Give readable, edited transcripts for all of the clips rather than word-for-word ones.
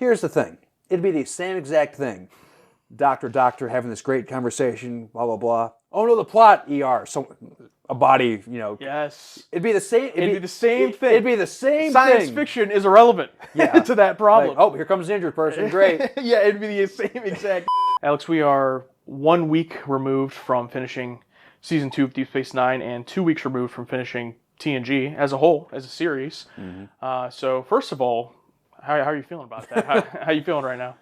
Here's the thing. It'd be the same exact thing. Doctor having this great conversation, blah, blah, blah. Oh, no, the plot, ER. So, a body, Yes. It'd be the same. It'd be the same thing. It'd be the same Science thing. fiction is irrelevant to that problem. Like, oh, here comes the injured person. Great. Yeah, it'd be the same exact. Alex, we are 1 week removed from finishing season 2 of Deep Space Nine, and 2 weeks removed from finishing TNG as a whole, as a series. Mm-hmm. So, first of all, how are you feeling about that? How are you feeling right now?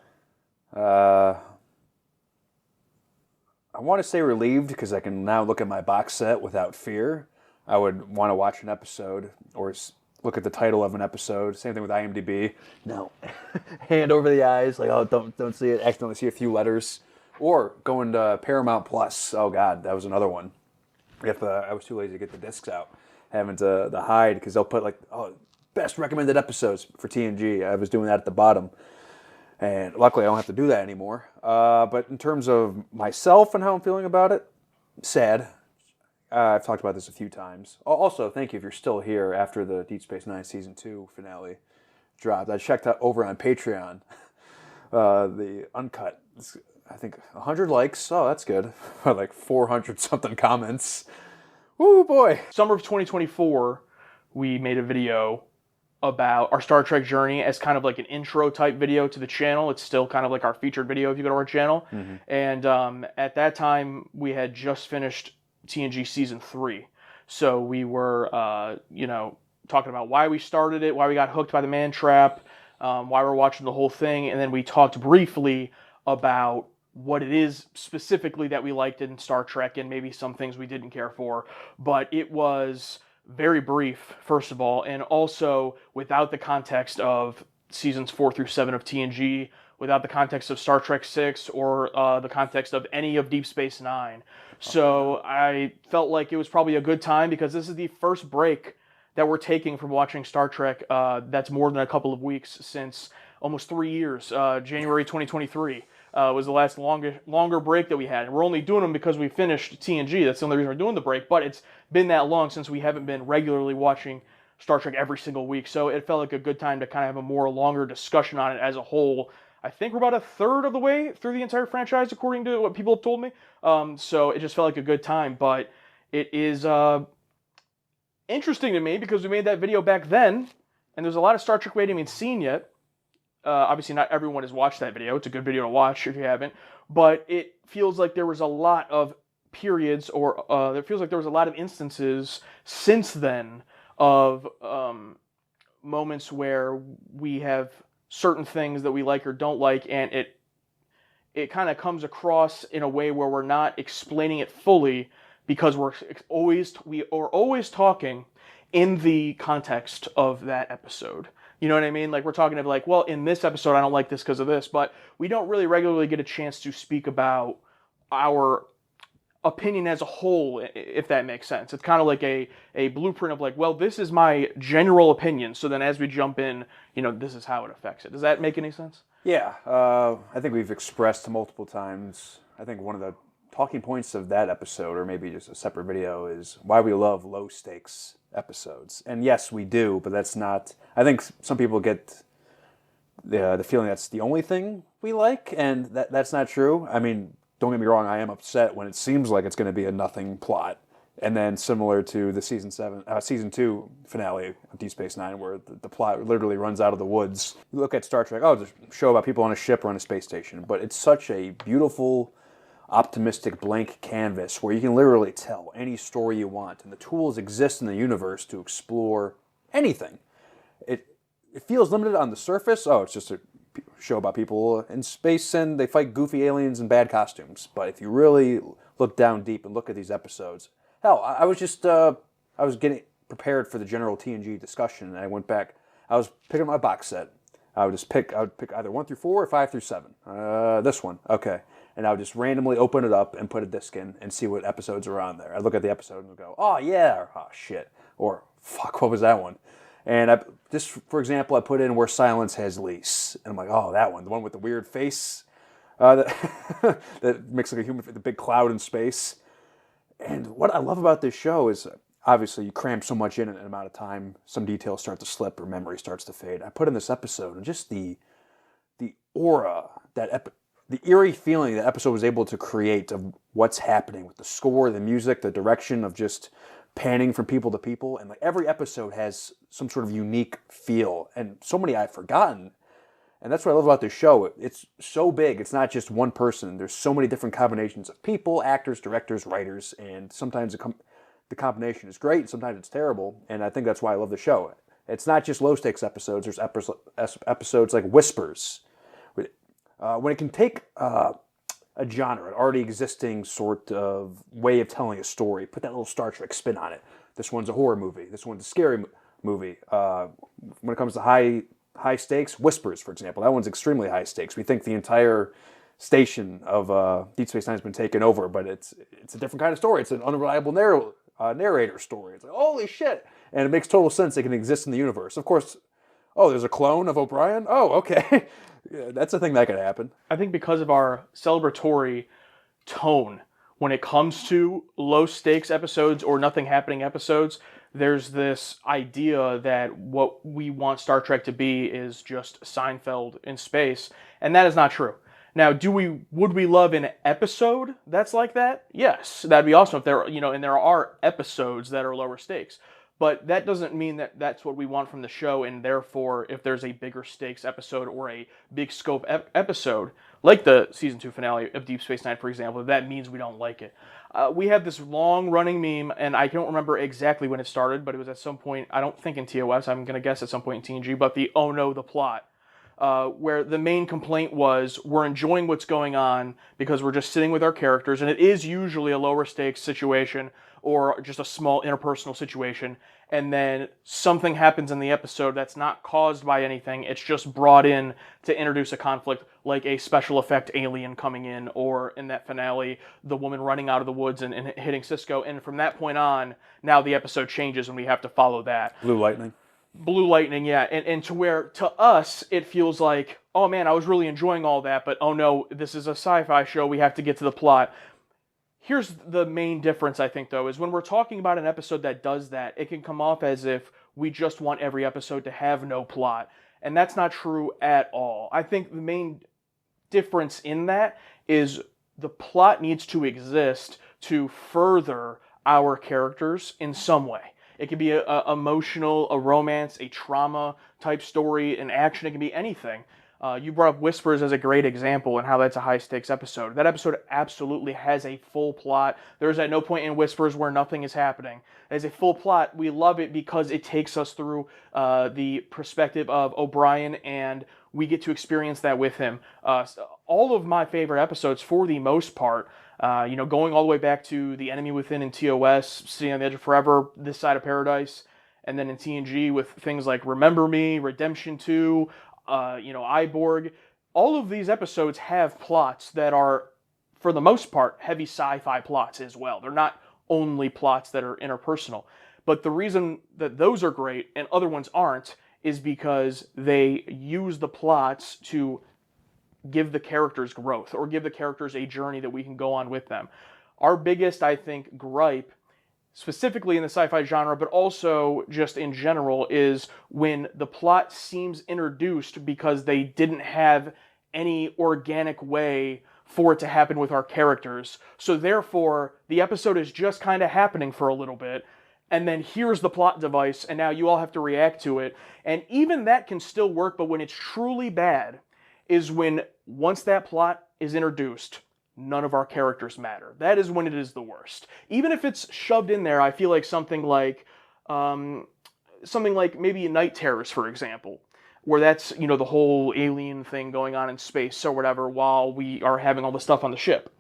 I want to say relieved because I can now look at my box set without fear. I would want to watch an episode or look at the title of an episode. Same thing with IMDb. No, hand over the eyes, like, oh, don't see it. Accidentally see a few letters. Or going to Paramount Plus. Oh God, that was another one. I was too lazy to get the discs out, having to hide because they'll put best recommended episodes for TNG. I was doing that at the bottom. And luckily, I don't have to do that anymore. But in terms of myself and how I'm feeling about it, sad. I've talked about this a few times. Also, thank you if you're still here after the Deep Space Nine Season 2 finale dropped. I checked out over on Patreon, the uncut. I think 100 likes. Oh, that's good. Like 400-something comments. Woo, boy. Summer of 2024, we made a video about our Star Trek journey as kind of like an intro type video to the channel. It's still kind of like our featured video if you go to our channel. Mm-hmm. And at that time, we had just finished TNG Season 3. So we were, talking about why we started it, why we got hooked by the man trap, why we're watching the whole thing. And then we talked briefly about what it is specifically that we liked in Star Trek and maybe some things we didn't care for. But it was very brief, first of all, and also without the context of seasons 4 through 7 of TNG, without the context of Star Trek 6 or the context of any of Deep Space Nine. So I felt like it was probably a good time because this is the first break that we're taking from watching Star Trek that's more than a couple of weeks since almost 3 years. January 2023 was the last longer break that we had. And we're only doing them because we finished TNG. That's the only reason we're doing the break. But it's been that long since we haven't been regularly watching Star Trek every single week. So it felt like a good time to kind of have a more longer discussion on it as a whole. I think we're about a third of the way through the entire franchise, according to what people have told me. So it just felt like a good time. But it is interesting to me because we made that video back then, and there's a lot of Star Trek we haven't even seen yet. Obviously, not everyone has watched that video. It's a good video to watch if you haven't. But it feels like there was a lot of periods, or it feels like there was a lot of instances since then of moments where we have certain things that we like or don't like, and it kind of comes across in a way where we're not explaining it fully because we are always talking in the context of that episode. You know what I mean? Like, we're talking of like, well, in this episode, I don't like this because of this, but we don't really regularly get a chance to speak about our opinion as a whole, if that makes sense. It's kind of like a blueprint of like, well, this is my general opinion. So then as we jump in, this is how it affects it. Does that make any sense? Yeah. I think we've expressed multiple times. I think one of the talking points of that episode, or maybe just a separate video, is why we love low stakes episodes. And yes, we do, but that's not. I think some people get the feeling that's the only thing we like, and that's not true. I mean, don't get me wrong, I am upset when it seems like it's going to be a nothing plot. And then similar to the season 2 finale of Deep Space Nine, where the plot literally runs out of the woods. You look at Star Trek, it's a show about people on a ship or on a space station, but it's such a beautiful, optimistic blank canvas where you can literally tell any story you want, and the tools exist in the universe to explore anything. It feels limited on the surface. It's just a show about people in space and they fight goofy aliens in bad costumes. But if you really look down deep and look at these episodes, hell, I was getting prepared for the general TNG discussion, and I went back. I was picking up my box set. I would pick either 1 through 4 or 5 through 7. This one, okay. And I would just randomly open it up and put a disc in and see what episodes are on there. I'd look at the episode and go, oh yeah, or oh shit, or fuck, what was that one? And for example, I put in Where Silence Has Lease, and I'm like, oh, that one, the one with the weird face that makes like a human, the big cloud in space. And what I love about this show is, obviously, you cram so much in an amount of time, some details start to slip or memory starts to fade. I put in this episode, and just the aura, the eerie feeling that episode was able to create of what's happening with the score, the music, the direction of just panning from people to people. And like every episode has some sort of unique feel, and so many I've forgotten. And that's what I love about this show. It's so big. It's not just one person. There's so many different combinations of people, actors, directors, writers, and sometimes the combination is great, and sometimes it's terrible. And I think that's why I love the show. It's not just low stakes episodes. There's episodes like Whispers. When it can take a genre, an already existing sort of way of telling a story, put that little Star Trek spin on it. This one's a horror movie. This one's a scary movie. When it comes to high stakes, Whispers, for example, that one's extremely high stakes. We think the entire station of Deep Space Nine has been taken over, but it's a different kind of story. It's an unreliable narrator story. It's like, holy shit! And it makes total sense it can exist in the universe. Of course, oh, there's a clone of O'Brien? Oh, okay. Yeah, that's a thing that could happen. I think because of our celebratory tone when it comes to low stakes episodes or nothing happening episodes, there's this idea that what we want Star Trek to be is just Seinfeld in space, and that is not true. Now, would we love an episode that's like that? Yes, that'd be awesome if and there are episodes that are lower stakes. But that doesn't mean that that's what we want from the show, and therefore, if there's a bigger stakes episode or a big scope episode, like the season 2 finale of Deep Space Nine, for example, that means we don't like it. We have this long-running meme, and I don't remember exactly when it started, but it was at some point, I don't think in TOS, I'm going to guess at some point in TNG, but the "oh no, the plot," where the main complaint was, we're enjoying what's going on because we're just sitting with our characters, and it is usually a lower stakes situation, or just a small interpersonal situation, and then something happens in the episode that's not caused by anything, it's just brought in to introduce a conflict, like a special effect alien coming in, or in that finale, the woman running out of the woods and hitting Cisco, and from that point on, now the episode changes and we have to follow that. Blue Lightning, yeah, and to where, to us, it feels like, oh man, I was really enjoying all that, but oh no, this is a sci-fi show, we have to get to the plot. Here's the main difference, I think, though, is when we're talking about an episode that does that, it can come off as if we just want every episode to have no plot. And that's not true at all. I think the main difference in that is the plot needs to exist to further our characters in some way. It can be a emotional, a romance, a trauma type story, an action, it can be anything. You brought up Whispers as a great example and how that's a high-stakes episode. That episode absolutely has a full plot. There's at no point in Whispers where nothing is happening. It has a full plot. We love it because it takes us through the perspective of O'Brien, and we get to experience that with him. All of my favorite episodes, for the most part, going all the way back to The Enemy Within in TOS, Sitting on the Edge of Forever, This Side of Paradise, and then in TNG with things like Remember Me, Redemption 2, Iborg. All of these episodes have plots that are, for the most part, heavy sci-fi plots as well. They're not only plots that are interpersonal. But the reason that those are great and other ones aren't is because they use the plots to give the characters growth or give the characters a journey that we can go on with them. Our biggest, I think, gripe, specifically in the sci-fi genre, but also just in general, is when the plot seems introduced because they didn't have any organic way for it to happen with our characters. So therefore, the episode is just kind of happening for a little bit, and then here's the plot device, and now you all have to react to it. And even that can still work, but when it's truly bad is when, once that plot is introduced, none of our characters matter. That is when it is the worst. Even if it's shoved in there, I feel like something like maybe Night Terrors, for example, where that's, the whole alien thing going on in space or whatever while we are having all the stuff on the ship.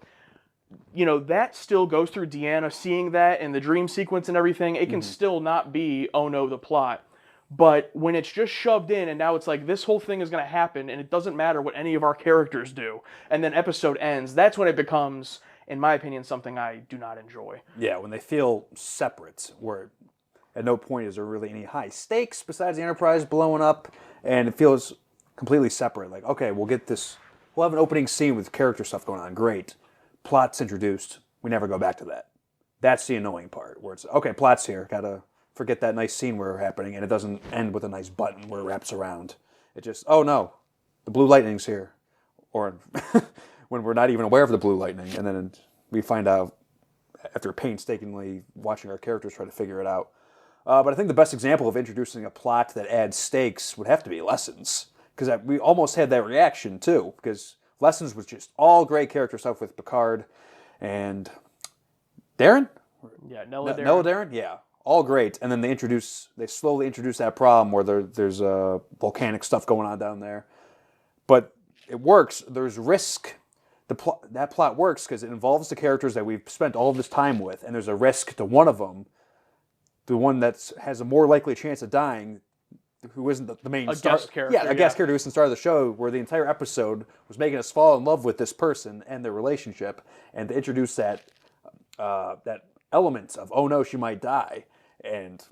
That still goes through Deanna seeing that and the dream sequence and everything. It can still not be, oh no, the plot. But when it's just shoved in and now it's like this whole thing is going to happen and it doesn't matter what any of our characters do, and then episode ends, that's when it becomes, in my opinion, something I do not enjoy. Yeah, when they feel separate, where at no point is there really any high stakes besides the Enterprise blowing up, and it feels completely separate. Like, okay, we'll have an opening scene with character stuff going on, great. Plot's introduced, we never go back to that. That's the annoying part, where it's, okay, plot's here, gotta forget that nice scene where we're happening, and it doesn't end with a nice button where it wraps around. It just, oh no, the blue lightning's here. or when we're not even aware of the blue lightning, and then we find out after painstakingly watching our characters try to figure it out. But I think the best example of introducing a plot that adds stakes would have to be Lessons, because we almost had that reaction too, because Lessons was just all great character stuff with Picard and Darren? Yeah, Nella Darren. Nella Darren? Yeah. All great. And then they slowly introduce that problem where there's volcanic stuff going on down there. But it works. There's risk. That plot works because it involves the characters that we've spent all of this time with, and there's a risk to one of them, the one that has a more likely chance of dying, who isn't the main guest character. Yeah, a guest character who isn't the star of the show, where the entire episode was making us fall in love with this person and their relationship, and to introduce that element of, oh no, she might die, and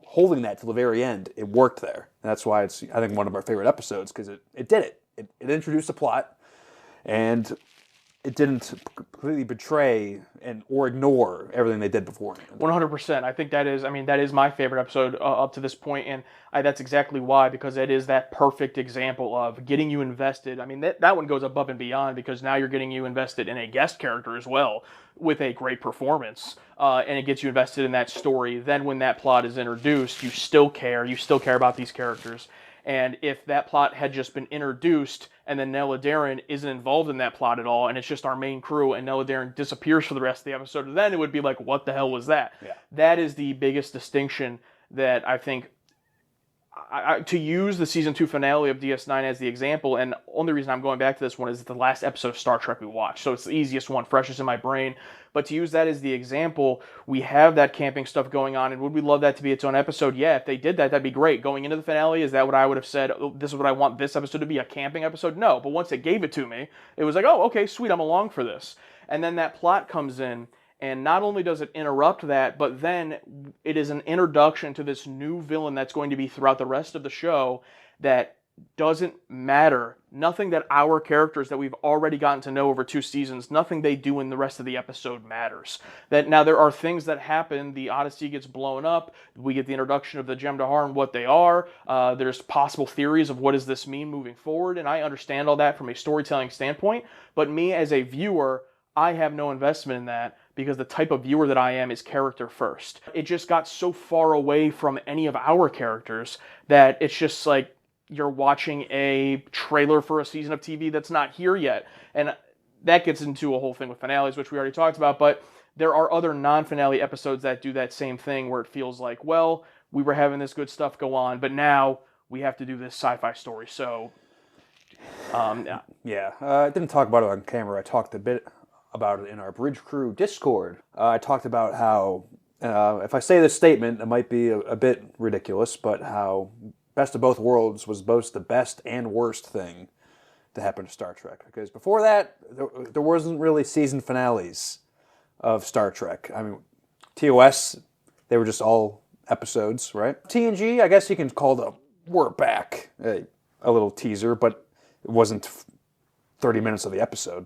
holding that to the very end, it worked there. And that's why it's, I think, one of our favorite episodes, because it did it. It introduced a plot, and it didn't completely betray or ignore everything they did beforehand. 100%. I think that is my favorite episode up to this point, and that's exactly why, because it is that perfect example of getting you invested. I mean, that one goes above and beyond, because now you're getting you invested in a guest character as well with a great performance, and it gets you invested in that story. Then when that plot is introduced, you still care about these characters. And if that plot had just been introduced and then Nella Darren isn't involved in that plot at all, and it's just our main crew, and Nella Darren disappears for the rest of the episode, then it would be like, what the hell was that? Yeah. That is the biggest distinction that I think, to use the season 2 finale of DS9 as the example, and only reason I'm going back to this one is the last episode of Star Trek we watched, so it's the easiest one, freshest in my brain. But to use that as the example, we have that camping stuff going on, and would we love that to be its own episode? Yeah, if they did that, that'd be great. Going into the finale, is that what I would have said, oh, this is what I want this episode to be, a camping episode? No, but once it gave it to me, it was like, oh, okay, sweet, I'm along for this. And then that plot comes in, and not only does it interrupt that, but then it is an introduction to this new villain that's going to be throughout the rest of the show that doesn't matter. Nothing that our characters that we've already gotten to know over 2 seasons, nothing they do in the rest of the episode matters. That now there are things that happen. The Odyssey gets blown up. We get the introduction of the Jem'Dahar and what they are. There's possible theories of what does this mean moving forward, and I understand all that from a storytelling standpoint. But me as a viewer, I have no investment in that, because the type of viewer that I am is character first. It just got so far away from any of our characters that it's just like you're watching a trailer for a season of TV that's not here yet. And that gets into a whole thing with finales, which we already talked about, but there are other non-finale episodes that do that same thing, where it feels like, well, we were having this good stuff go on, but now we have to do this sci-fi story. So, yeah. I didn't talk about it on camera. I talked a bit about it in our Bridge Crew Discord. I talked about how, if I say this statement, it might be a bit ridiculous, but how Best of Both Worlds was both the best and worst thing to happen to Star Trek. Because before that, there wasn't really season finales of Star Trek. I mean, TOS, they were just all episodes, right? TNG, I guess you can call the We're Back a little teaser, but it wasn't 30 minutes of the episode.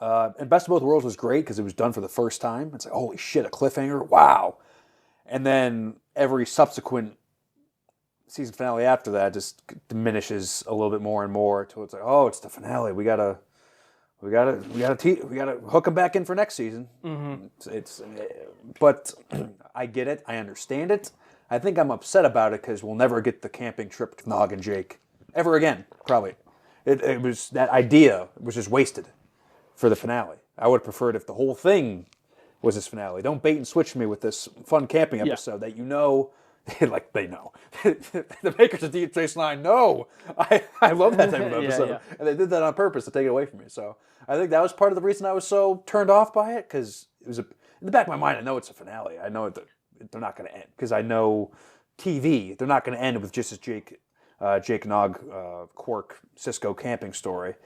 And Best of Both Worlds was great because it was done for the first time. It's like, holy shit, a cliffhanger, wow. And then every subsequent season finale after that just diminishes a little bit more and more until it's like, oh, it's the finale. We gotta hook them back in for next season. Mm-hmm. But I get it. I understand it. I think I'm upset about it because we'll never get the camping trip to Nog and Jake ever again. Probably, it was that idea was just wasted for the finale. I would have preferred if the whole thing was this finale. Don't bait and switch me with this fun camping episode that you know. Like they know. The makers of Deep Space Nine know. I love that type of episode. Yeah. And they did that on purpose to take it away from me. So I think that was part of the reason I was so turned off by it, because it was in the back of my mind, I know it's a finale. I know they're not going to end, because I know TV, they're not going to end with just as Jake Nog, Quark, Cisco camping story.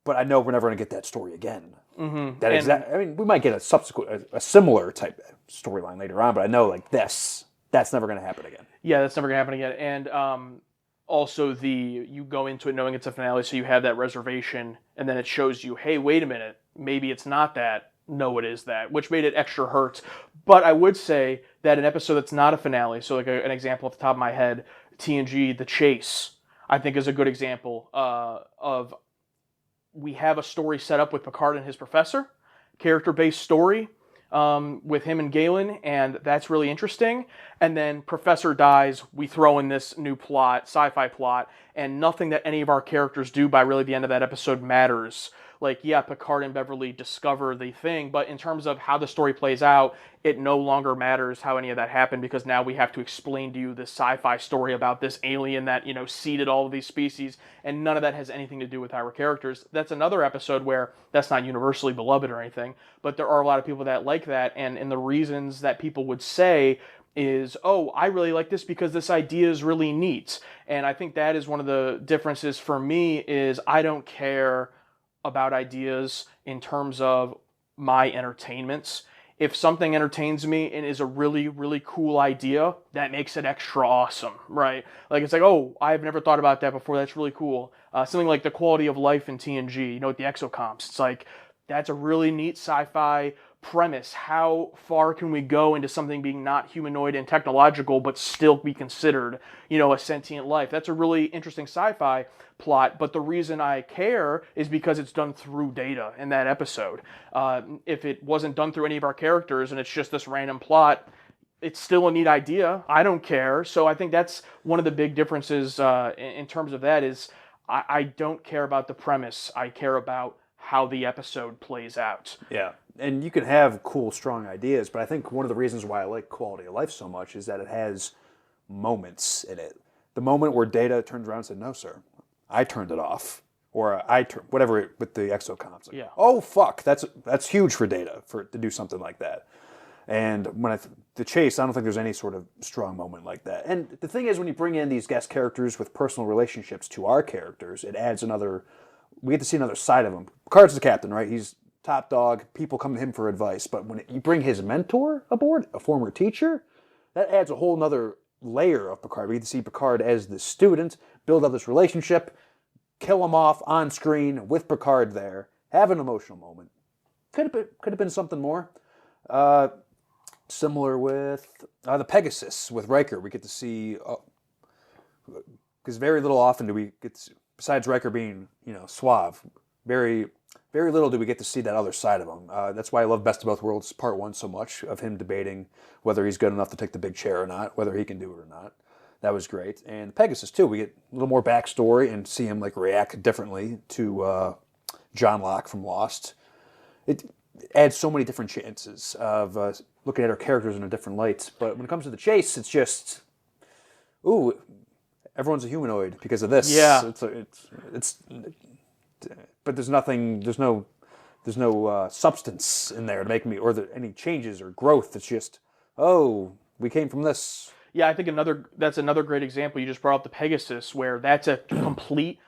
But I know we're never going to get that story again. Mm-hmm. I mean, we might get a similar type storyline later on, but I know like this. That's never going to happen again. Yeah, that's never going to happen again. And also, you go into it knowing it's a finale, so you have that reservation, and then it shows you, hey, wait a minute, maybe it's not that. No, it is that, which made it extra hurt. But I would say that an episode that's not a finale, so like an example off the top of my head, TNG, The Chase, I think is a good example of we have a story set up with Picard and his professor, character-based story with him and Galen, and that's really interesting. And then Professor dies, we throw in this new plot, sci-fi plot, and nothing that any of our characters do by really the end of that episode matters. Like, yeah, Picard and Beverly discover the thing, but in terms of how the story plays out, it no longer matters how any of that happened because now we have to explain to you this sci-fi story about this alien that, seeded all of these species, and none of that has anything to do with our characters. That's another episode where that's not universally beloved or anything, but there are a lot of people that like that, and the reasons that people would say is, oh, I really like this because this idea is really neat. And I think that is one of the differences for me is I don't care about ideas in terms of my entertainments. If something entertains me and is a really, really cool idea, that makes it extra awesome, right? Like, it's like, oh, I've never thought about that before. That's really cool. Something like the quality of life in TNG, with the exocomps. It's like, that's a really neat sci-fi premise. How far can we go into something being not humanoid and technological, but still be considered, a sentient life? That's a really interesting sci-fi plot, but the reason I care is because it's done through Data in that episode. If it wasn't done through any of our characters and it's just this random plot, it's still a neat idea. I don't care. So I think that's one of the big differences in terms of that is I don't care about the premise. I care about how the episode plays out. Yeah. And you can have cool, strong ideas, but I think one of the reasons why I like Quality of Life so much is that it has moments in it. The moment where Data turns around and said, "No, sir, I turned it off," or whatever with the exocomps. Like, Yeah. oh fuck, that's huge for Data to do something like that. And when the chase, I don't think there's any sort of strong moment like that. And the thing is, when you bring in these guest characters with personal relationships to our characters, it adds another. We get to see another side of him. Picard's the captain, right? He's top dog. People come to him for advice. But when you bring his mentor aboard, a former teacher, that adds a whole nother layer of Picard. We get to see Picard as the student, build up this relationship, kill him off on screen with Picard there, have an emotional moment. Could have been something more. Similar with the Pegasus with Riker. We get to see, because very little often do we get to, besides Riker being, suave, very, very little do we get to see that other side of him. That's why I love Best of Both Worlds Part 1 so much, of him debating whether he's good enough to take the big chair or not, whether he can do it or not. That was great. And Pegasus, too. We get a little more backstory and see him react differently to John Locke from Lost. It adds so many different chances of looking at our characters in a different light. But when it comes to the chase, it's just, ooh, everyone's a humanoid because of this. Yeah. It's but there's no substance in there to make me, or any changes or growth. It's just, oh, we came from this. Yeah, I think that's another great example. You just brought up the Pegasus, where that's a complete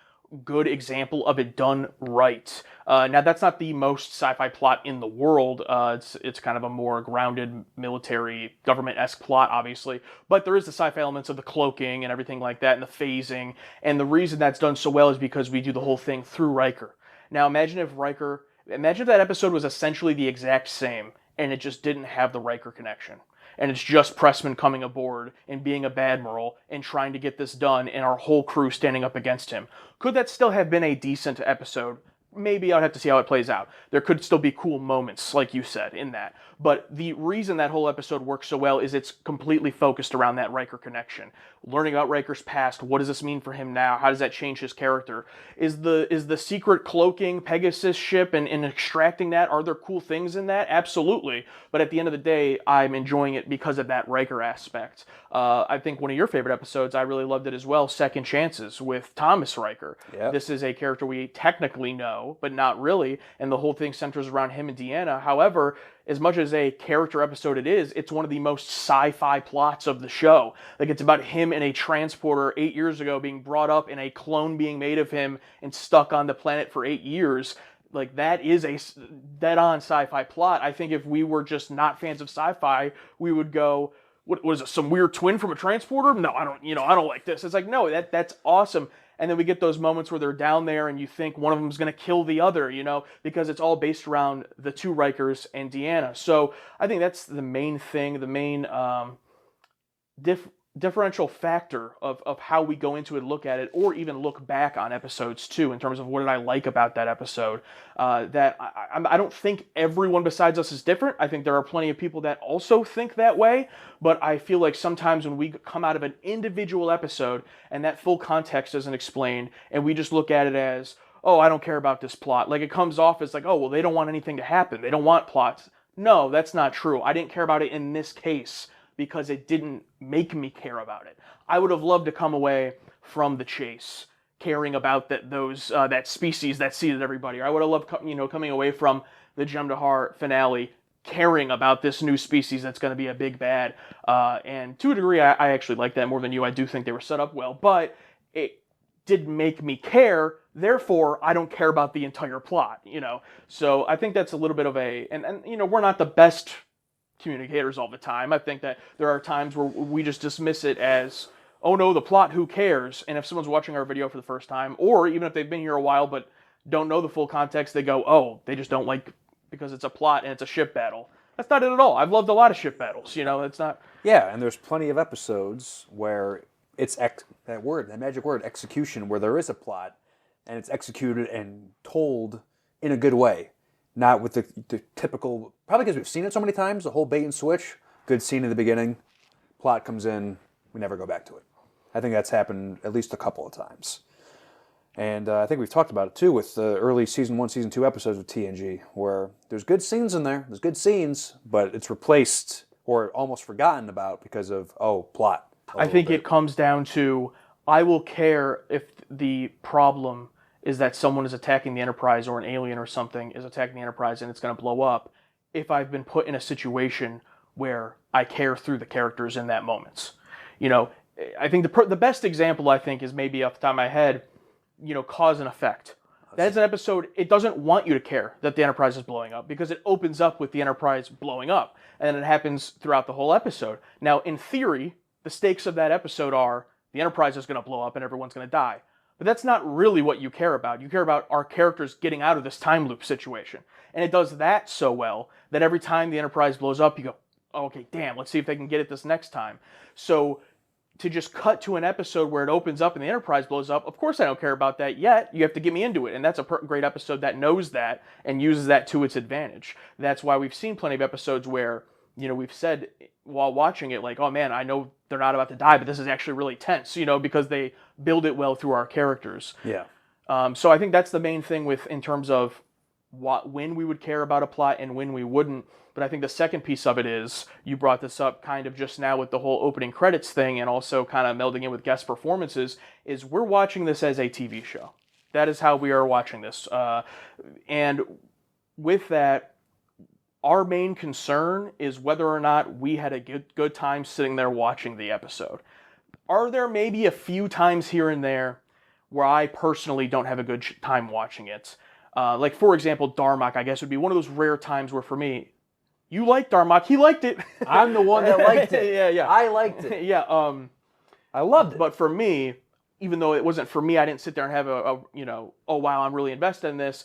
good example of it done right. Now, that's not the most sci-fi plot in the world. It's kind of a more grounded military government-esque plot, obviously. But there is the sci-fi elements of the cloaking and everything like that, and the phasing. And the reason that's done so well is because we do the whole thing through Riker. Now, imagine if that episode was essentially the exact same, and it just didn't have the Riker connection. And it's just Pressman coming aboard and being a badmiral and trying to get this done, and our whole crew standing up against him. Could that still have been a decent episode? Maybe I'd have to see how it plays out. There could still be cool moments, like you said, in that. But the reason that whole episode works so well is it's completely focused around that Riker connection. Learning about Riker's past, what does this mean for him now? How does that change his character? Is the secret cloaking Pegasus ship and extracting that, are there cool things in that? Absolutely. But at the end of the day, I'm enjoying it because of that Riker aspect. I think one of your favorite episodes, I really loved it as well, Second Chances with Thomas Riker. Yep. This is a character we technically know, but not really, and the whole thing centers around him and Deanna. However, as much as a character episode it is, it's one of the most sci-fi plots of the show. It's about him in a transporter 8 years ago being brought up and a clone being made of him and stuck on the planet for 8 years. That is a dead-on sci-fi plot. I think if we were just not fans of sci-fi, we would go, what was it, some weird twin from a transporter? No, I don't like this. It's like, no, that's awesome. And then we get those moments where they're down there and you think one of them is going to kill the other, because it's all based around the two Rikers and Deanna. So I think that's the main thing, the main differential factor of how we go into it, look at it, or even look back on episodes too, in terms of what did I like about that episode. That I don't think everyone besides us is different. I think there are plenty of people that also think that way, but I feel like sometimes when we come out of an individual episode and that full context isn't explained, and we just look at it as, oh, I don't care about this plot. Like, it comes off as like, oh, well, they don't want anything to happen. They don't want plots. No, that's not true. I didn't care about it in this case because it didn't make me care about it. I would have loved to come away from the chase caring about that species that seeded everybody. Or I would have loved coming away from the Jem'Dahar finale caring about this new species that's going to be a big bad. And to a degree, I actually like that more than you. I do think they were set up well, but it did make me care. Therefore, I don't care about the entire plot. So I think that's a little bit of and we're not the best communicators all the time. I think that there are times where we just dismiss it as, oh no, the plot, who cares? And if someone's watching our video for the first time, or even if they've been here a while but don't know the full context, they go, oh, they just don't like because it's a plot and it's a ship battle. That's not it at all. I've loved a lot of ship battles. It's not. Yeah, and there's plenty of episodes where it's that magic word, execution, where there is a plot and it's executed and told in a good way. Not with the typical, probably because we've seen it so many times, the whole bait and switch, good scene in the beginning, plot comes in, we never go back to it. I think that's happened at least a couple of times. And I think we've talked about it too with the early season 1, season 2 episodes of TNG, where there's good scenes in there, but it's replaced or almost forgotten about because of, plot. I think it comes down to, I will care if the problem is that someone is attacking the Enterprise or an alien or something is attacking the Enterprise and it's going to blow up, if I've been put in a situation where I care through the characters in that moment. I think the best example, I think, is maybe off the top of my head, cause and effect. That is an episode, it doesn't want you to care that the Enterprise is blowing up because it opens up with the Enterprise blowing up. And it happens throughout the whole episode. Now, in theory, the stakes of that episode are the Enterprise is going to blow up and everyone's going to die. But that's not really what you care about. You care about our characters getting out of this time loop situation. And it does that so well that every time the Enterprise blows up, you go, oh, okay, damn, let's see if they can get it this next time. So to just cut to an episode where it opens up and the Enterprise blows up, of course I don't care about that yet. You have to get me into it. And that's a great episode that knows that and uses that to its advantage. That's why we've seen plenty of episodes where, we've said while watching it, like, oh man, I know they're not about to die, but this is actually really tense, because they build it well through our characters. Yeah. So I think that's the main thing in terms of when we would care about a plot and when we wouldn't. But I think the second piece of it is, you brought this up kind of just now with the whole opening credits thing and also kind of melding in with guest performances, is we're watching this as a TV show. That is how we are watching this. And with that, our main concern is whether or not we had a good time sitting there watching the episode. Are there maybe a few times here and there where I personally don't have a good time watching it? Like, for example, Darmok, I guess, would be one of those rare times where, for me, you liked Darmok, he liked it. I'm the one that liked it. Yeah. I liked it. Yeah. I loved it. But for me, even though it wasn't for me, I didn't sit there and have oh wow, I'm really invested in this.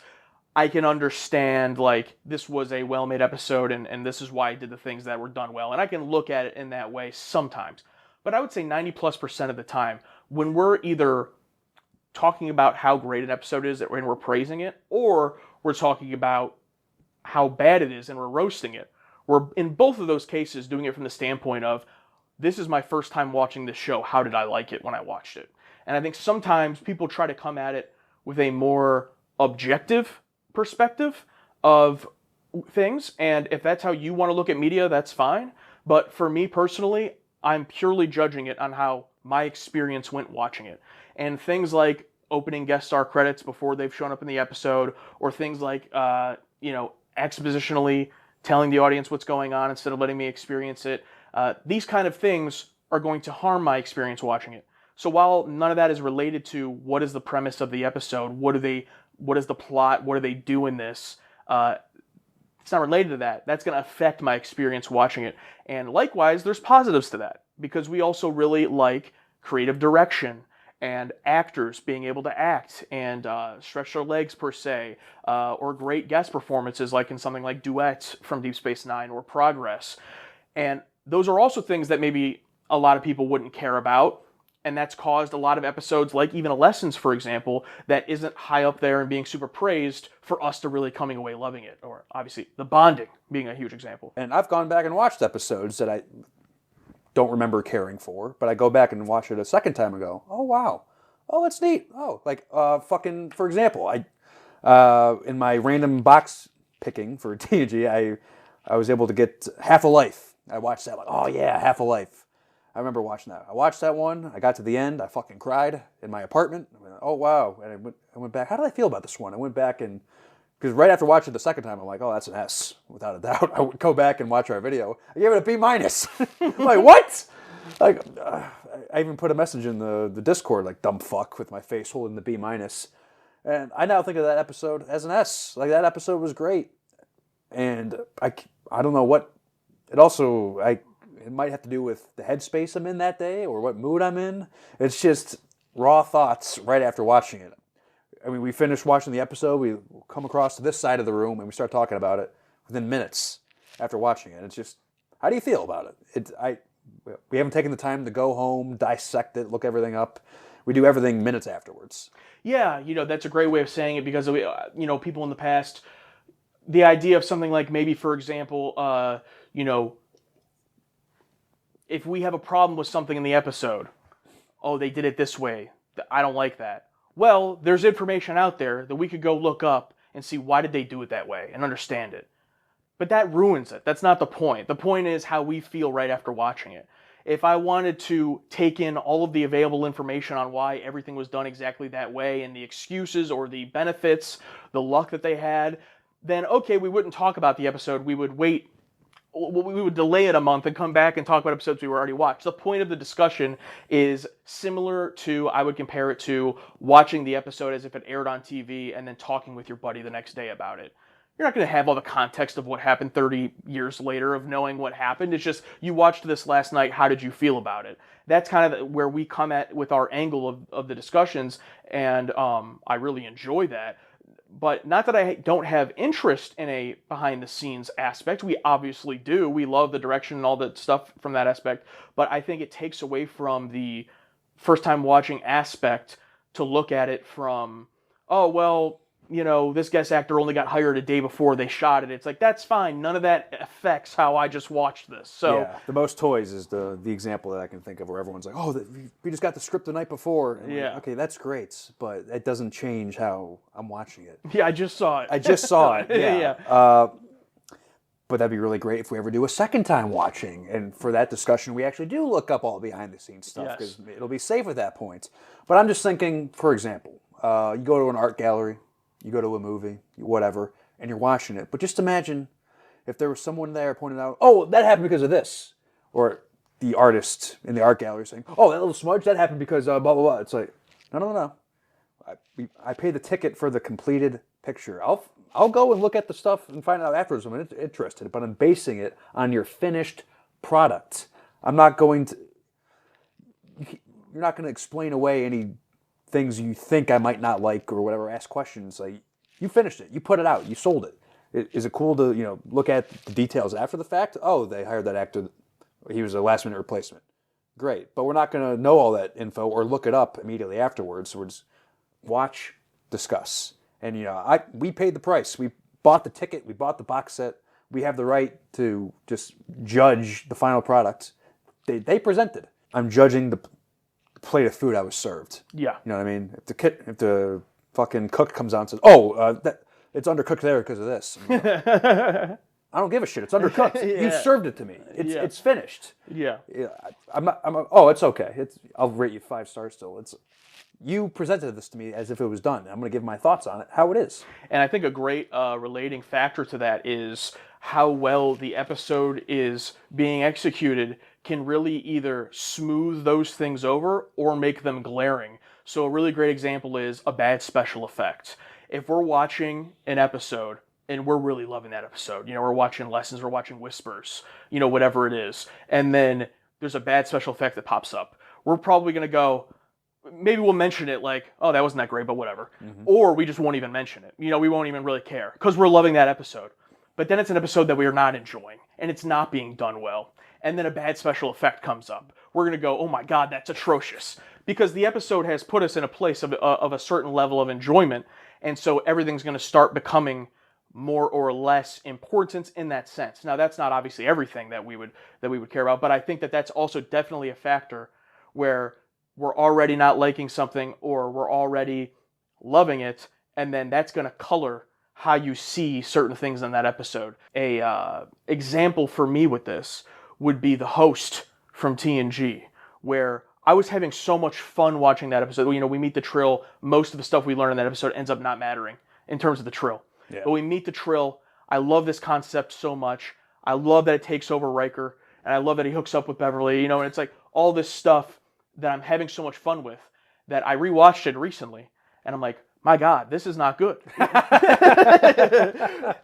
I can understand, like, this was a well-made episode and this is why I did the things that were done well. And I can look at it in that way sometimes. But I would say 90+% of the time, when we're either talking about how great an episode is and we're praising it, or we're talking about how bad it is and we're roasting it, we're, in both of those cases, doing it from the standpoint of, this is my first time watching this show, how did I like it when I watched it? And I think sometimes people try to come at it with a more objective perspective of things, and if that's how you want to look at media, that's fine. But for me personally, I'm purely judging it on how my experience went watching it. And things like opening guest star credits before they've shown up in the episode, or things like expositionally telling the audience what's going on instead of letting me experience it, these kind of things are going to harm my experience watching it. So while none of that is related to what is the premise of the episode, what is the plot, what do they do in this, it's not related to that. That's going to affect my experience watching it. And likewise, there's positives to that, because we also really like creative direction and actors being able to act and stretch their legs, per se, or great guest performances like in something like Duet from Deep Space Nine or Progress. And those are also things that maybe a lot of people wouldn't care about. And that's caused a lot of episodes, like even a Lessons, for example, that isn't high up there and being super praised for us to really coming away loving it. Or obviously The Bonding being a huge example. And I've gone back and watched episodes that I don't remember caring for, but I go back and watch it a second time and go, oh, wow. Oh, that's neat. Oh, like fucking, for example, in my random box picking for TNG, I was able to get Half a Life. I watched that, like, oh yeah, Half a Life. I remember watching that. I watched that one. I got to the end. I fucking cried in my apartment. I went, oh, wow. And I went back. How did I feel about this one? I went back and, because right after watching it the second time, I'm like, oh, that's an S, without a doubt. I would go back and watch our video. I gave it a B-. I'm like, what? Like, I even put a message in the Discord, like, dumb fuck, with my face holding the B-. And I now think of that episode as an S. Like, that episode was great. And I don't know what, it might have to do with the headspace I'm in that day or what mood I'm in. It's just raw thoughts right after watching it. I mean, we finish watching the episode, we come across to this side of the room, and we start talking about it within minutes after watching it. It's just, how do you feel about it? We haven't taken the time to go home, dissect it, look everything up. We do everything minutes afterwards. Yeah, that's a great way of saying it because, people in the past, the idea of something like maybe, for example, if we have a problem with something in the episode, oh, they did it this way, I don't like that. Well, there's information out there that we could go look up and see why did they do it that way and understand it. But that ruins it. That's not the point. The point is how we feel right after watching it. If I wanted to take in all of the available information on why everything was done exactly that way and the excuses or the benefits, the luck that they had, then okay, we wouldn't talk about the episode. We would delay it a month and come back and talk about episodes we already watched. The point of the discussion is similar to, I would compare it to watching the episode as if it aired on TV and then talking with your buddy the next day about it. You're not going to have all the context of what happened 30 years later of knowing what happened. It's just, you watched this last night, how did you feel about it? That's kind of where we come at with our angle of the discussions, and I really enjoy that. But not that I don't have interest in a behind-the-scenes aspect. We obviously do. We love the direction and all that stuff from that aspect. But I think it takes away from the first-time watching aspect to look at it from, oh, well, this guest actor only got hired a day before they shot it. It's like, that's fine. None of that affects how I just watched this. So yeah, the most toys is the example that I can think of where everyone's like, oh, we just got the script the night before. And yeah. Like, okay, that's great, but it doesn't change how I'm watching it. Yeah, I just saw it. Yeah. Yeah. But that'd be really great if we ever do a second time watching. And for that discussion, we actually do look up all behind-the-scenes stuff because it'll be safe at that point. But I'm just thinking, for example, you go to an art gallery, you go to a movie, whatever, and you're watching it. But just imagine if there was someone there pointing out, oh, that happened because of this. Or the artist in the art gallery saying, oh, that little smudge, that happened because blah, blah, blah. It's like, no. I paid the ticket for the completed picture. I'll go and look at the stuff and find out afterwards if I'm interested, but I'm basing it on your finished product. I'm not going to, you're not going to explain away any things you think I might not like or whatever, ask questions. Like, you finished it, you put it out, you sold it. Is it cool to, look at the details after the fact? Oh, they hired that actor, he was a last minute replacement. Great, but we're not going to know all that info or look it up immediately afterwards. So we're just watch, discuss. And, we paid the price. We bought the ticket, we bought the box set. We have the right to just judge the final product. They presented. I'm judging the plate of food I was served. Yeah. You know what I mean? If the fucking cook comes out and says, oh, it's undercooked there because of this. I don't give a shit. It's undercooked. Yeah. You served it to me. It's finished. Yeah. It's okay. I'll rate you 5 stars still. You presented this to me as if it was done. I'm going to give my thoughts on it, how it is. And I think a great relating factor to that is how well the episode is being executed can really either smooth those things over or make them glaring. So a really great example is a bad special effect. If we're watching an episode and we're really loving that episode, we're watching Lessons, we're watching Whispers, whatever it is, and then there's a bad special effect that pops up, we're probably going to go, maybe we'll mention it like, oh, that wasn't that great, but whatever. Mm-hmm. Or we just won't even mention it. We won't even really care because we're loving that episode. But then it's an episode that we are not enjoying and it's not being done well. And then a bad special effect comes up. we're going to go, oh my God, that's atrocious. Because the episode has put us in a place of a certain level of enjoyment. And so everything's going to start becoming more or less important in that sense. Now, that's not obviously everything that we would care about, but I think that that's also definitely a factor where we're already not liking something or we're already loving it, and then that's going to color how you see certain things in that episode. A example for me with this would be the host from TNG, where I was having so much fun watching that episode. You know, we meet the Trill. Most of the stuff we learn in that episode ends up not mattering in terms of the Trill. Yeah. But we meet the Trill. I love this concept so much. I love that it takes over Riker, and I love that he hooks up with Beverly. You know, and it's like all this stuff that I'm having so much fun with that I rewatched it recently, and I'm like, my God, this is not good.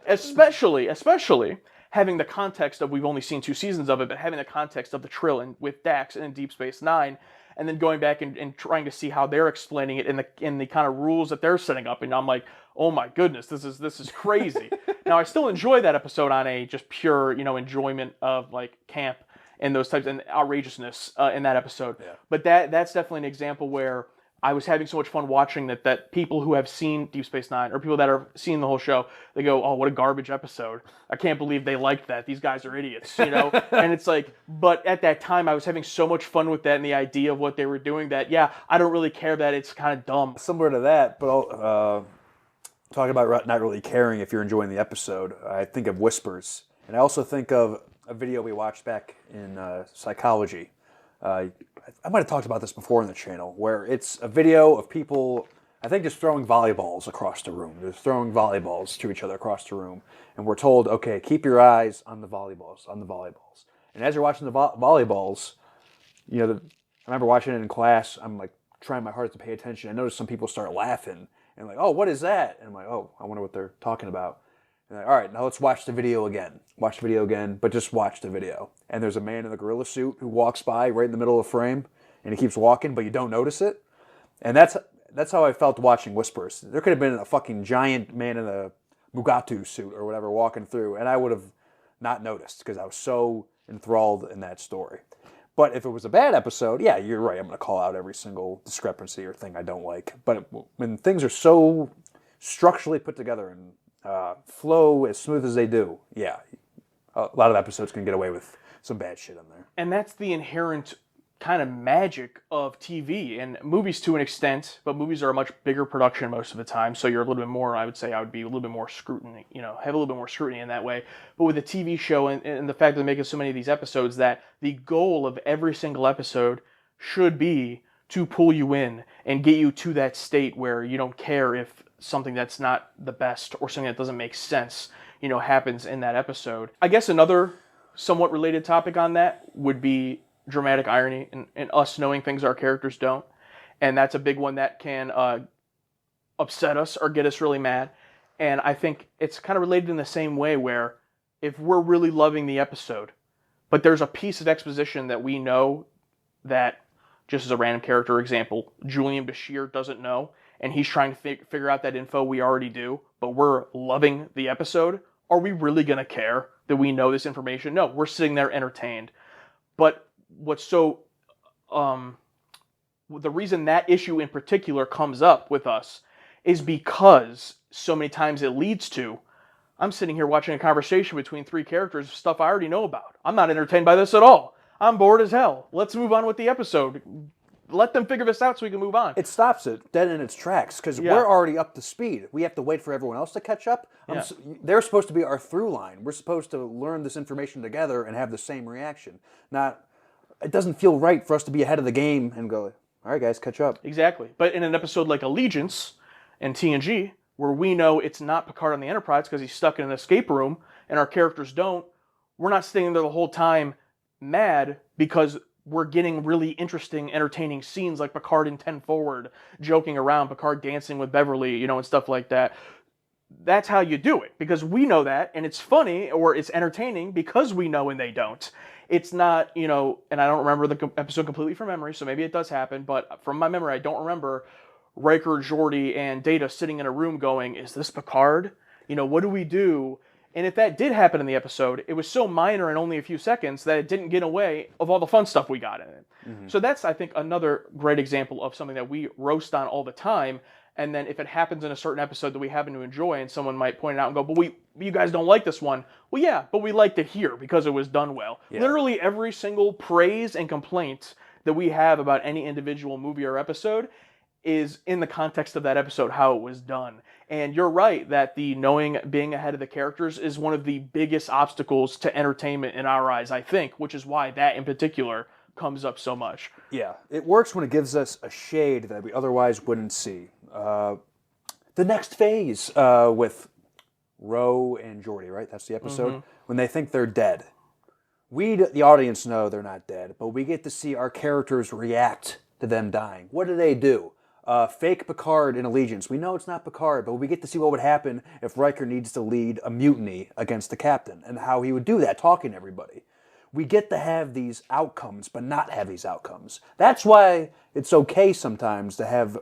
especially having the context of, we've only seen 2 seasons of it, but having the context of the Trill and with Dax and in Deep Space Nine, and then going back and trying to see how they're explaining it in the kind of rules that they're setting up, and I'm like, oh my goodness, this is crazy. Now I still enjoy that episode on a just pure, you know, enjoyment of like camp and those types and outrageousness in that episode. Yeah. But that's definitely an example where I was having so much fun watching that people who have seen Deep Space Nine or people that are seeing the whole show, they go, oh, what a garbage episode. I can't believe they liked that. These guys are idiots, you know? And it's like, but at that time I was having so much fun with that and the idea of what they were doing that, yeah, I don't really care that it's kind of dumb. Similar to that, but talking about not really caring if you're enjoying the episode, I think of Whispers. And I also think of a video we watched back in psychology. I might have talked about this before on the channel, where it's a video of people, I think, just throwing volleyballs across the room. They're throwing volleyballs to each other across the room. And we're told, okay, keep your eyes on the volleyballs, And as you're watching the volleyballs, you know, I remember watching it in class. I'm like trying my hardest to pay attention. I noticed some people start laughing and like, oh, what is that? And I'm like, oh, I wonder what they're talking about. And like, all right, now let's watch the video again. Watch the video again, but just watch the video. And there's a man in a gorilla suit who walks by right in the middle of the frame, and he keeps walking, but you don't notice it. And that's how I felt watching Whispers. There could have been a fucking giant man in a Mugatu suit or whatever walking through, and I would have not noticed because I was so enthralled in that story. But if it was a bad episode, yeah, you're right. I'm going to call out every single discrepancy or thing I don't like. But when things are so structurally put together and flow as smooth as they do, yeah, a lot of episodes can get away with some bad shit on there. And that's the inherent kind of magic of TV and movies to an extent, but movies are a much bigger production most of the time, so you're a little bit more, I would be a little bit more scrutiny, you know, have a little bit more scrutiny in that way. But with a TV show and the fact that they're making so many of these episodes, that the goal of every single episode should be to pull you in and get you to that state where you don't care if something that's not the best or something that doesn't make sense, you know, happens in that episode. I guess another somewhat related topic on that would be dramatic irony and us knowing things our characters don't. And that's a big one that can upset us or get us really mad. And I think it's kind of related in the same way where if we're really loving the episode, but there's a piece of exposition that we know that, just as a random character example, Julian Bashir doesn't know, and he's trying to figure out that info we already do, but we're loving the episode, are we really going to care that we know this information? No, we're sitting there entertained. But what's so... the reason that issue in particular comes up with us is because so many times it leads to, I'm sitting here watching a conversation between 3 characters of stuff I already know about. I'm not entertained by this at all. I'm bored as hell. Let's move on with the episode. Let them figure this out so we can move on. It stops it dead in its tracks because we're already up to speed. We have to wait for everyone else to catch up. They're supposed to be our through line. We're supposed to learn this information together and have the same reaction. It doesn't feel right for us to be ahead of the game and go, all right, guys, catch up. Exactly. But in an episode like Allegiance and TNG, where we know it's not Picard on the Enterprise because he's stuck in an escape room and our characters don't, we're not sitting there the whole time mad because we're getting really interesting, entertaining scenes like Picard in 10 Forward, joking around, Picard dancing with Beverly, you know, and stuff like that. That's how you do it, because we know that, and it's funny, or it's entertaining because we know and they don't. It's not, you know, and I don't remember the episode completely from memory, so maybe it does happen, but from my memory, I don't remember Riker, Geordi, and Data sitting in a room going, is this Picard? You know, what do we do? And if that did happen in the episode, it was so minor and only a few seconds that it didn't get away of all the fun stuff we got in it. So that's, I think, another great example of something that we roast on all the time. And then if it happens in a certain episode that we happen to enjoy, and someone might point it out and go, but you guys don't like this one. Well, yeah, but we liked it here because it was done well. Yeah. Literally every single praise and complaint that we have about any individual movie or episode is in the context of that episode, how it was done. And you're right that the knowing, being ahead of the characters is one of the biggest obstacles to entertainment in our eyes, I think, which is why that in particular comes up so much. Yeah, it works when it gives us a shade that we otherwise wouldn't see. The next phase with Ro and Jordy, right? That's the episode. When they think they're dead. We, the audience, know they're not dead, but we get to see our characters react to them dying. What do? Fake Picard in Allegiance. We know it's not Picard, but we get to see what would happen if Riker needs to lead a mutiny against the captain and how he would do that, talking to everybody. We get to have these outcomes, but not have these outcomes. That's why it's okay sometimes to have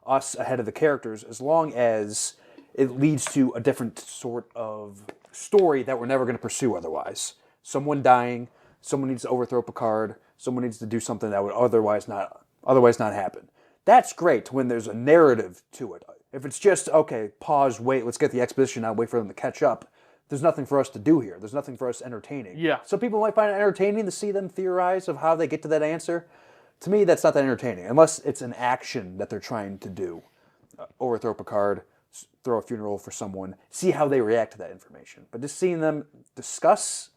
us ahead of the characters, as long as it leads to a different sort of story that we're never going to pursue otherwise. Someone dying, someone needs to overthrow Picard, someone needs to do something that would otherwise not happen. That's great when there's a narrative to it. If it's just, okay, pause, wait, let's get the exposition out, wait for them to catch up, there's nothing for us to do here. There's nothing for us entertaining. Yeah. Some people might find it entertaining to see them theorize of how they get to that answer. To me, that's not that entertaining, unless it's an action that they're trying to do. Overthrow Picard, throw a funeral for someone, see how they react to that information. But just seeing them discuss,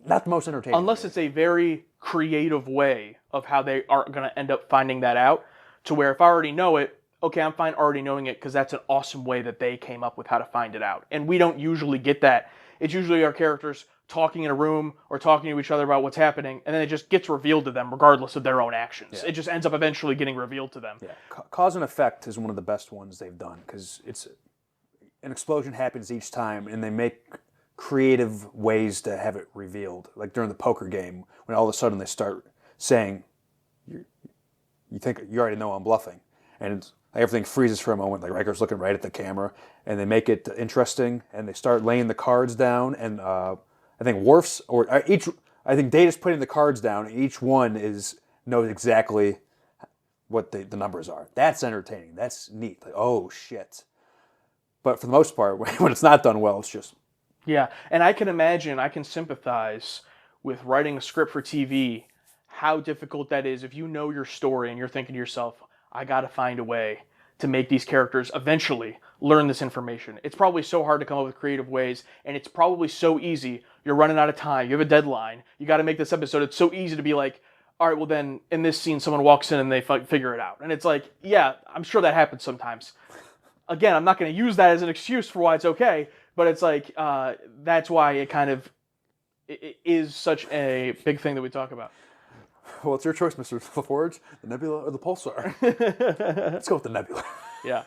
not the most entertaining. Unless it's a very creative way of how they are going to end up finding that out, to where if I already know it, okay, I'm fine already knowing it because that's an awesome way that they came up with how to find it out. And we don't usually get that. It's usually our characters talking in a room or talking to each other about what's happening, and then it just gets revealed to them regardless of their own actions. Yeah. It just ends up eventually getting revealed to them. Yeah, cause and effect is one of the best ones they've done, because it's an explosion happens each time, and they make creative ways to have it revealed. Like during the poker game, when all of a sudden they start saying, "You think you already know I'm bluffing," and everything freezes for a moment. Like Riker's looking right at the camera, and they make it interesting, and they start laying the cards down, and I think Worf's I think Data's putting the cards down, and each one knows exactly what the numbers are. That's entertaining. That's neat. Like, oh shit. But for the most part, when it's not done well, it's just... Yeah, and I can sympathize with writing a script for TV, how difficult that is if you know your story and you're thinking to yourself, I gotta find a way to make these characters eventually learn this information. It's probably so hard to come up with creative ways, and it's probably so easy. You're running out of time. You have a deadline. You got to make this episode. It's so easy to be like, all right, well then, in this scene, someone walks in and they figure it out. And it's like, yeah, I'm sure that happens sometimes. Again, I'm not going to use that as an excuse for why it's okay, but it's like, that's why it is such a big thing that we talk about. Well, it's your choice, Mr. LaForge, the Nebula or the Pulsar. Let's go with the Nebula. Yeah.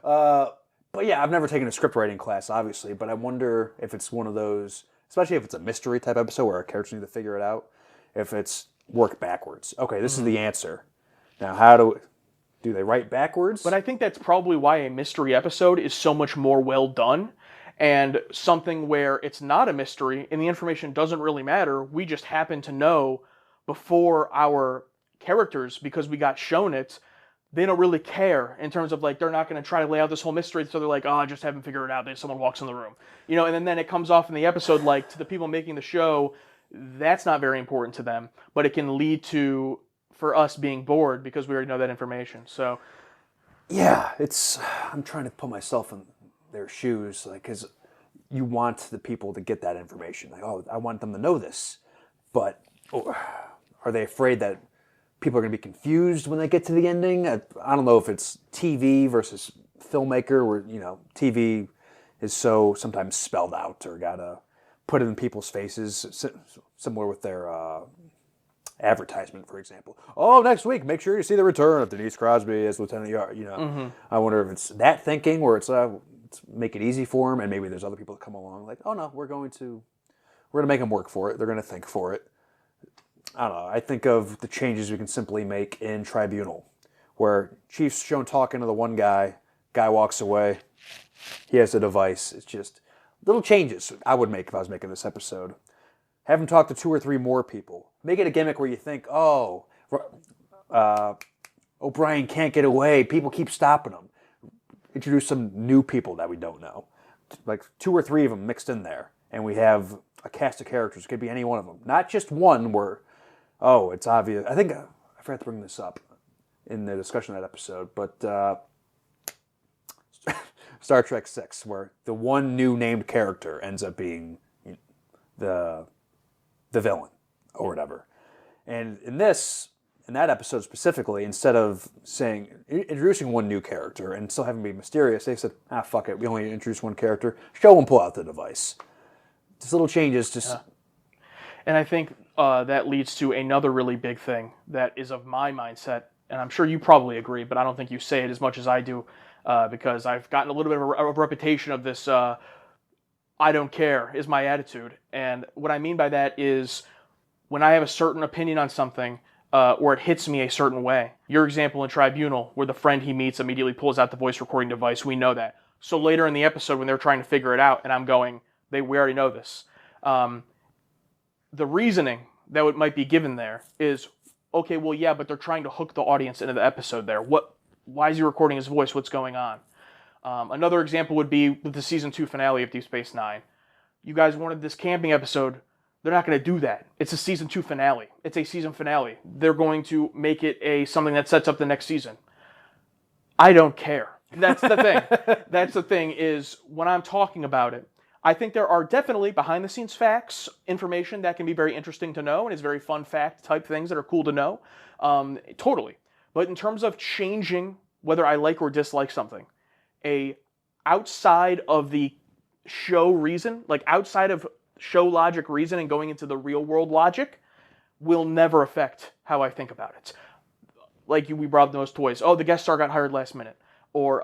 But yeah, I've never taken a script writing class, obviously, but I wonder if it's one of those, especially if it's a mystery type episode where our characters need to figure it out, if it's work backwards. Okay, this is the answer. Now, how do they write backwards? But I think that's probably why a mystery episode is so much more well done, and something where it's not a mystery and the information doesn't really matter. We just happen to know before our characters, because we got shown it, they don't really care in terms of like, they're not going to try to lay out this whole mystery, so they're like, oh, I just haven't figured it out. Then someone walks in the room, and then it comes off in the episode like, to the people making the show, that's not very important to them, but it can lead to, for us, being bored because we already know that information. So yeah, I'm trying to put myself in their shoes, like, because you want the people to get that information. Like, oh, I want them to know this, but are they afraid that people are going to be confused when they get to the ending? I don't know if it's TV versus filmmaker, where TV is so sometimes spelled out or gotta put it in people's faces, similar with their advertisement, for example. Oh, next week, make sure you see the return of Denise Crosby as Lieutenant Yard. I wonder if it's that thinking, where it's make it easy for them, and maybe there's other people that come along like, oh no, we're going to make them work for it. They're going to think for it. I don't know. I think of the changes we can simply make in Tribunal, where Chief's shown talking to the one guy walks away, he has a device. It's just, little changes I would make if I was making this episode. Have him talk to 2 or 3 more people. Make it a gimmick where you think, oh, O'Brien can't get away. People keep stopping him. Introduce some new people that we don't know. Like 2 or 3 of them mixed in there. And we have a cast of characters. It could be any one of them. Not just one where, oh, it's obvious. I think, I forgot to bring this up in the discussion of that episode, but Star Trek 6, where the one new named character ends up being the villain or whatever. And in that episode specifically, instead of introducing one new character and still having it be mysterious, they said, fuck it, we only introduce one character, show and pull out the device. Just little changes, just... And I think that leads to another really big thing that is of my mindset, and I'm sure you probably agree, but I don't think you say it as much as I do, because I've gotten a little bit of a reputation of this, I don't care, is my attitude. And what I mean by that is when I have a certain opinion on something, or it hits me a certain way. Your example in Tribunal, where the friend he meets immediately pulls out the voice recording device, we know that. So later in the episode when they're trying to figure it out, and I'm going, we already know this. The reasoning that might be given there is, okay, well, yeah, but they're trying to hook the audience into the episode there. Why is he recording his voice? What's going on? Another example would be with the season 2 finale of Deep Space Nine. You guys wanted this camping episode. They're not going to do that. It's a season 2 finale. It's a season finale. They're going to make it something that sets up the next season. I don't care. That's the thing. That's the thing is when I'm talking about it, I think there are definitely behind-the-scenes facts, information that can be very interesting to know, and it's very fun fact type things that are cool to know. Totally. But in terms of changing whether I like or dislike something, outside of the show reason, like outside of show logic reason and going into the real world logic, will never affect how I think about it. Like we brought up those toys. Oh, the guest star got hired last minute. Or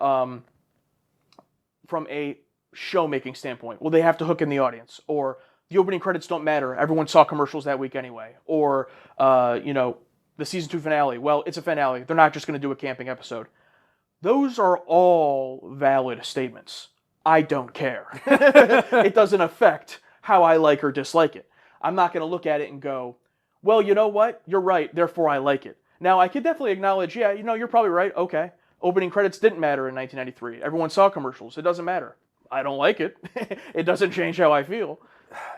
from a show-making standpoint, well, they have to hook in the audience. Or the opening credits don't matter. Everyone saw commercials that week anyway. Or, the season 2 finale. Well, it's a finale. They're not just going to do a camping episode. Those are all valid statements. I don't care. It doesn't affect how I like or dislike it. I'm not going to look at it and go, well, you know what? You're right, therefore I like it. Now, I could definitely acknowledge, yeah, you're probably right. Okay. Opening credits didn't matter in 1993. Everyone saw commercials. It doesn't matter. I don't like it. It doesn't change how I feel.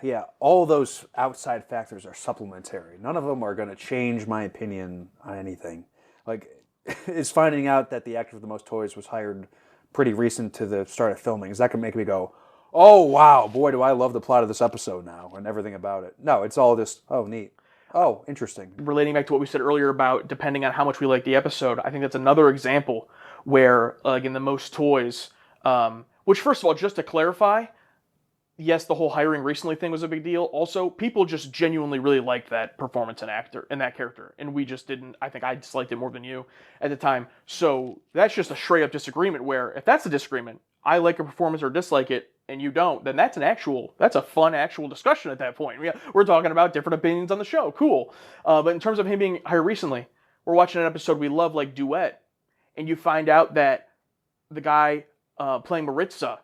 Yeah, all those outside factors are supplementary. None of them are going to change my opinion on anything. Like, is finding out that the actor with the most toys was hired pretty recent to the start of filming, is that going to make me go, oh, wow, boy, do I love the plot of this episode now and everything about it? No, it's all just, oh, neat. Oh, interesting. Relating back to what we said earlier about depending on how much we like the episode, I think that's another example where, in the most toys, which, first of all, just to clarify, yes, the whole hiring recently thing was a big deal. Also, people just genuinely really liked that performance and that character. And we just didn't. I think I disliked it more than you at the time. So that's just a straight up disagreement where if that's a disagreement, I like a performance or dislike it and you don't, then that's a fun actual discussion at that point. We're talking about different opinions on the show. Cool. But in terms of him being hired recently, we're watching an episode we love like Duet. And you find out that the guy playing Maritza,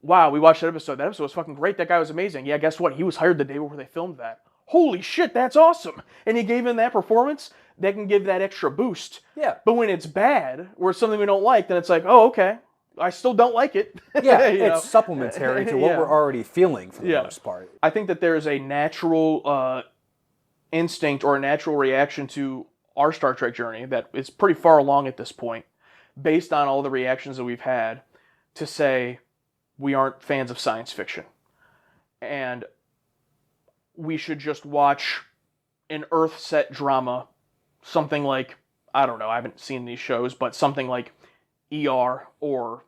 wow, we watched that episode. That episode was fucking great. That guy was amazing. Yeah, guess what? He was hired the day before they filmed that. Holy shit, that's awesome. And he gave him that performance that can give that extra boost. Yeah. But when it's bad, or it's something we don't like, then it's like, oh, okay. I still don't like it. Yeah, it's supplementary to what we're already feeling for the most part. I think that there's a natural instinct or a natural reaction to our Star Trek journey that is pretty far along at this point, based on all the reactions that we've had, to say we aren't fans of science fiction. And we should just watch an Earth-set drama, something like, I don't know, I haven't seen these shows, but something like ER or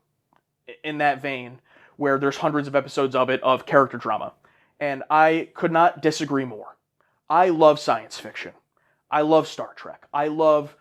in that vein, where there's hundreds of episodes of it of character drama. And I could not disagree more. I love science fiction. I love Star Trek. I love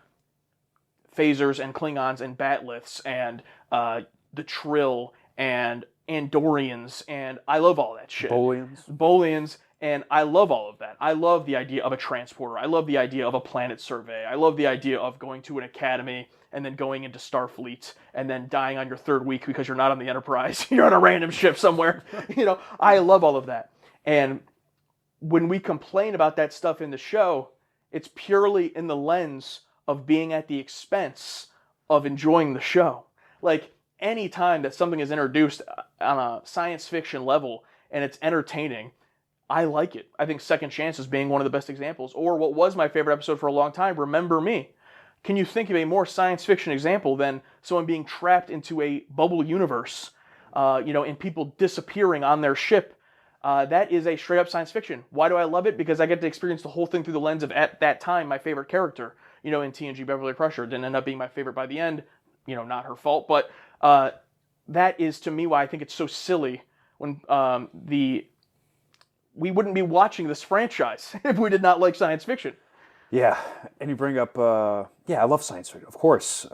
phasers and Klingons and Batliths and the Trill and Andorians, and I love all that shit. Bolians. Bolians, And I love all of that. I love the idea of a transporter. I love the idea of a planet survey. I love the idea of going to an academy and then going into Starfleet and then dying on your third week because you're not on the Enterprise. You're on a random ship somewhere. I love all of that. And when we complain about that stuff in the show, it's purely in the lens of being at the expense of enjoying the show. Like, any time that something is introduced on a science fiction level and it's entertaining, I like it. I think Second Chances being one of the best examples, or what was my favorite episode for a long time, Remember Me. Can you think of a more science fiction example than someone being trapped into a bubble universe, and people disappearing on their ship? That is a straight up science fiction. Why do I love it? Because I get to experience the whole thing through the lens of, at that time, my favorite character. In TNG Beverly Crusher. Didn't end up being my favorite by the end. Not her fault, but that is to me why I think it's so silly when we wouldn't be watching this franchise if we did not like science fiction. Yeah, and you bring up, I love science fiction, of course.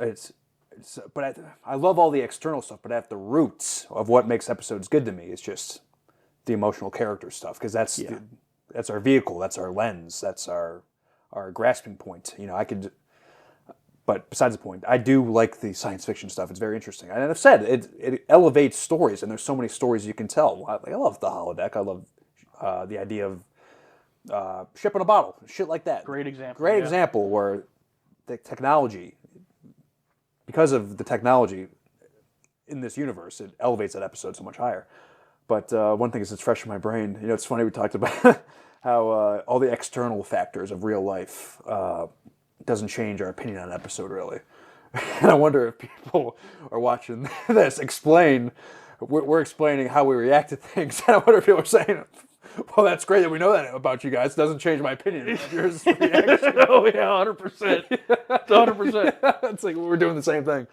But I love all the external stuff, but at the roots of what makes episodes good to me is just the emotional character stuff, because that's our vehicle, that's our lens, that's our grasping point. But besides the point, I do like the science fiction stuff. It's very interesting. And I've said, it elevates stories, and there's so many stories you can tell. I love the holodeck. I love the idea of ship in a bottle, shit like that. Great example. Great example where the technology, because of the technology in this universe, it elevates that episode so much higher. But one thing is, it's fresh in my brain. It's funny, we talked about how all the external factors of real life doesn't change our opinion on an episode, really. And I wonder if people are watching this we're explaining how we react to things. And I wonder if people are saying, well, that's great that we know that about you guys. It doesn't change my opinion of your reaction. Oh, yeah, 100%. It's 100%. It's like we're doing the same thing.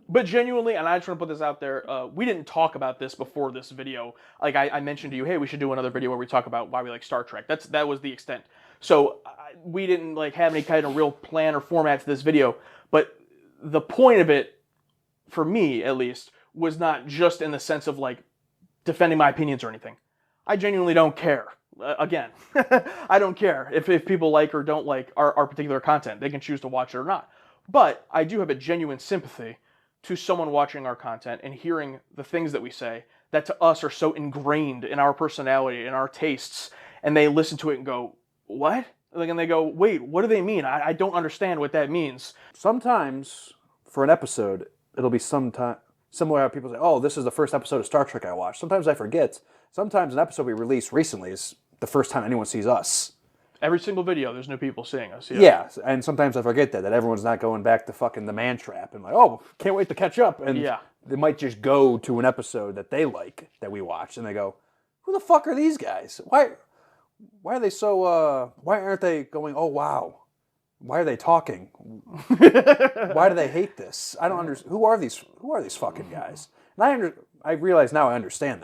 But genuinely, and I just want to put this out there, we didn't talk about this before this video. Like I mentioned to you, hey, we should do another video where we talk about why we like Star Trek. That was the extent. So we didn't have any kind of real plan or format to this video. But the point of it, for me at least, was not just in the sense of defending my opinions or anything. I genuinely don't care. Again, I don't care if people like or don't like our particular content. They can choose to watch it or not. But I do have a genuine sympathy to someone watching our content and hearing the things that we say that to us are so ingrained in our personality and our tastes, and they listen to it and go, what? And they go, wait, what do they mean? I don't understand what that means. Sometimes, for an episode, it'll be similar how people say, oh, this is the first episode of Star Trek I watched. Sometimes I forget. Sometimes an episode we released recently is the first time anyone sees us. Every single video, there's new people seeing us. Yeah, and sometimes I forget that everyone's not going back to fucking The Man Trap and oh, can't wait to catch up. And they might just go to an episode that they like, that we watch, and they go, who the fuck are these guys? Why are they so, why aren't they going, oh, wow. Why are they talking? Why do they hate this? I don't understand. Who are these fucking guys? And I realize now I understand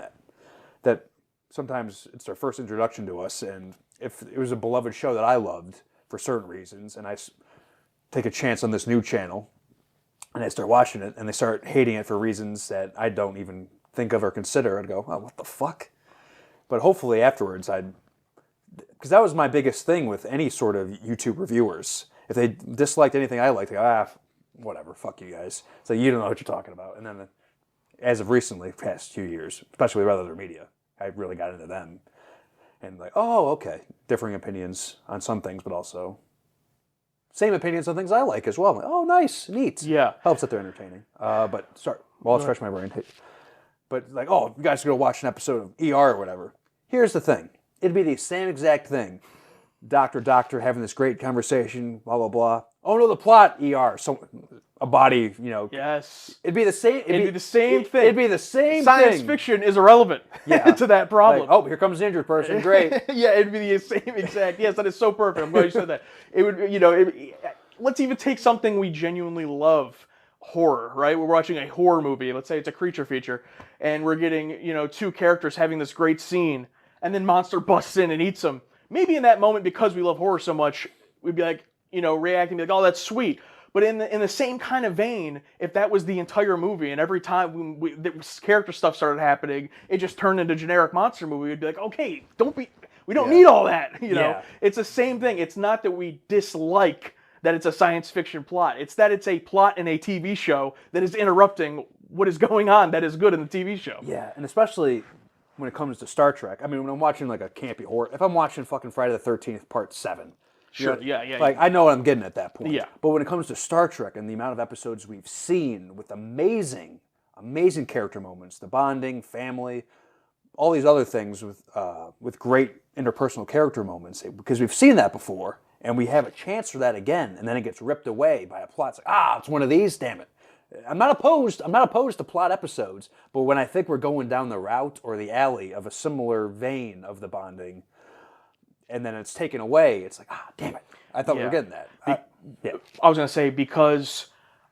that sometimes it's their first introduction to us, and if it was a beloved show that I loved for certain reasons, and I take a chance on this new channel, and I start watching it, and they start hating it for reasons that I don't even think of or consider, I'd go, oh, what the fuck? But hopefully afterwards, because that was my biggest thing with any sort of YouTube reviewers. If they disliked anything I liked, they go, whatever, fuck you guys. So you don't know what you're talking about. And then as of recently, past few years, especially with other media, I really got into them. And oh, okay, differing opinions on some things, but also same opinions on things I like as well. Oh, nice, neat. Yeah. Helps that they're entertaining. But it's fresh in my brain. But oh, you guys should go watch an episode of ER or whatever. Here's the thing. It'd be the same exact thing. Doctor having this great conversation, blah, blah, blah. Oh, no, the plot, ER. So a body, Yes. It'd be the same. It'd be the same thing. It'd be the same Science thing. fiction is irrelevant to that problem. Oh, here comes the injured person. Great. Yeah, it'd be the same exact. Yes, that is so perfect. I'm glad you said that. It would, let's even take something we genuinely love. Horror, right? We're watching a horror movie. Let's say it's a creature feature, and we're getting, two characters having this great scene, and then monster busts in and eats them. Maybe in that moment, because we love horror so much, we'd be reacting, be oh, that's sweet. But in the same kind of vein, if that was the entire movie, and every time the character stuff started happening, it just turned into a generic monster movie, we'd be like, okay, we don't need all that. You know, Yeah. it's the same thing. It's not that we dislike that it's a science fiction plot. It's that it's a plot in a TV show that is interrupting what is going on that is good in the TV show. Yeah, and especially when it comes to Star Trek. I mean, when I'm watching like a campy horror, if I'm watching fucking Friday the 13th Part 7, Sure, you know, yeah. like I know what I'm getting at that point. Yeah. But when it comes to Star Trek and the amount of episodes we've seen with amazing character moments, the bonding, family, all these other things with great interpersonal character moments, because we've seen that before, and we have a chance for that again, and then it gets ripped away by a plot. It's like, it's one of these, damn it. I'm not opposed to plot episodes, but when I think we're going down the route or the alley of a similar vein of the bonding, and then it's taken away, it's like, damn it. I thought we were getting that. I was going to say, because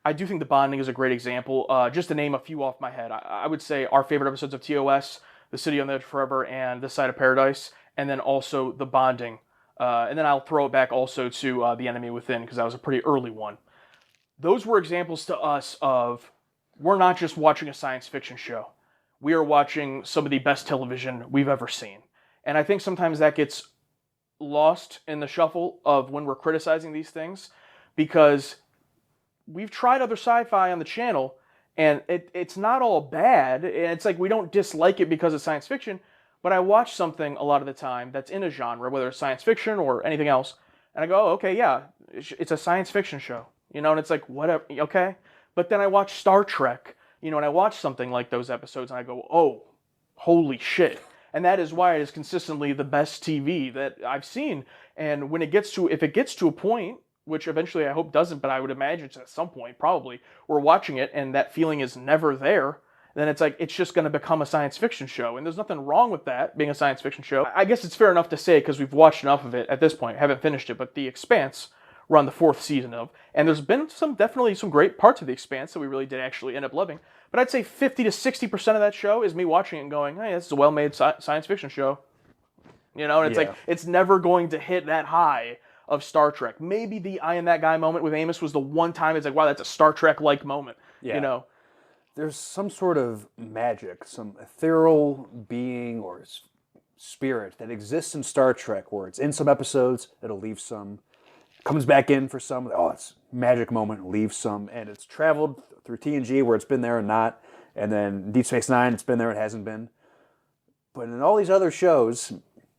I do think the bonding is a great example. Just to name a few off my head, I would say our favorite episodes of TOS, The City on the Edge Forever, and This Side of Paradise, and then also the bonding. And then I'll throw it back also to The Enemy Within, because that was a pretty early one. Those were examples to us of, we're not just watching a science fiction show. We are watching some of the best television we've ever seen. And I think sometimes that gets lost in the shuffle of when we're criticizing these things, because we've tried other sci-fi on the channel, and it's not all bad. It's like we don't dislike it because it's science fiction, but I watch something a lot of the time that's in a genre, whether it's science fiction or anything else, and I go, okay, yeah, it's a science fiction show. You know, and it's like, whatever, okay? But then I watch Star Trek, you know, and I watch something like those episodes, and I go, oh, holy shit. And that is why it is consistently the best TV that I've seen. And if it gets to a point, which eventually I hope doesn't, but I would imagine it's at some point, probably, we're watching it, and that feeling is never there, then it's like, it's just going to become a science fiction show. And there's nothing wrong with that, being a science fiction show. I guess it's fair enough to say, because we've watched enough of it at this point, haven't finished it, but The Expanse, we're on the 4th season of, and there's been definitely some great parts of The Expanse that we really did actually end up loving. But I'd say 50 to 60% of that show is me watching it and going, hey, this is a well-made science fiction show. You know, and it's like, it's never going to hit that high of Star Trek. Maybe the I Am That Guy moment with Amos was the one time it's like, wow, that's a Star Trek-like moment. Yeah. You know? There's some sort of magic, some ethereal being or spirit that exists in Star Trek, where it's in some episodes, it'll leave some, comes back in for some, it's magic moment, leaves some, and it's traveled through TNG where it's been there and not, and then Deep Space Nine, it's been there, it hasn't been. But in all these other shows,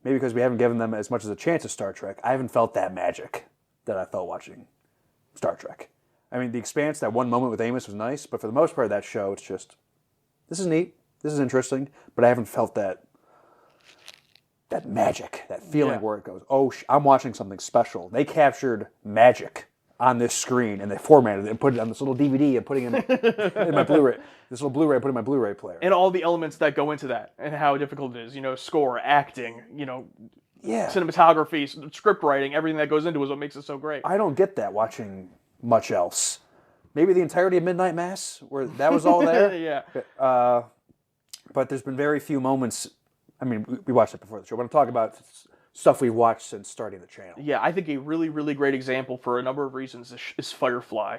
maybe because we haven't given them as much as a chance as Star Trek, I haven't felt that magic that I felt watching Star Trek. I mean, The Expanse, that one moment with Amos was nice, but for the most part of that show, it's just, this is neat, this is interesting, but I haven't felt that magic, that feeling where it goes, I'm watching something special. They captured magic on this screen, and they formatted it and put it on this little DVD and putting it in my Blu-ray. This little Blu-ray I put in my Blu-ray player. And all the elements that go into that, and how difficult it is. You know, score, acting, you know, cinematography, script writing, everything that goes into it is what makes it so great. I don't get that watching much else. Maybe the entirety of Midnight Mass, where that was all there. Yeah. But there's been very few moments. I mean, we watched it before the show, but I'm talking about stuff we watched since starting the channel. Yeah, I think a really, really great example for a number of reasons is Firefly.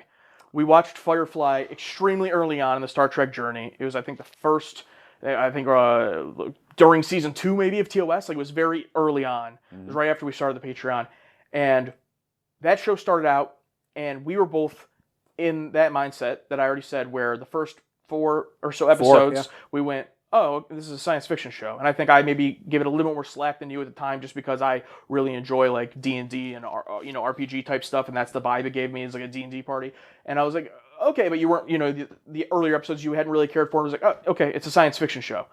We watched Firefly extremely early on in the Star Trek journey. It was, I think, the first, during season 2 maybe of TOS. Like, it was very early on. It was right after we started the Patreon. And that show started out, and we were both in that mindset that I already said, where the first 4 or so episodes, we went, oh, this is a science fiction show. And I think I maybe gave it a little bit more slack than you at the time, just because I really enjoy like D&D and RPG type stuff, and that's the vibe it gave me, is like a D&D party. And I was like, okay, but you weren't, the earlier episodes you hadn't really cared for. And I was like, oh, okay, it's a science fiction show.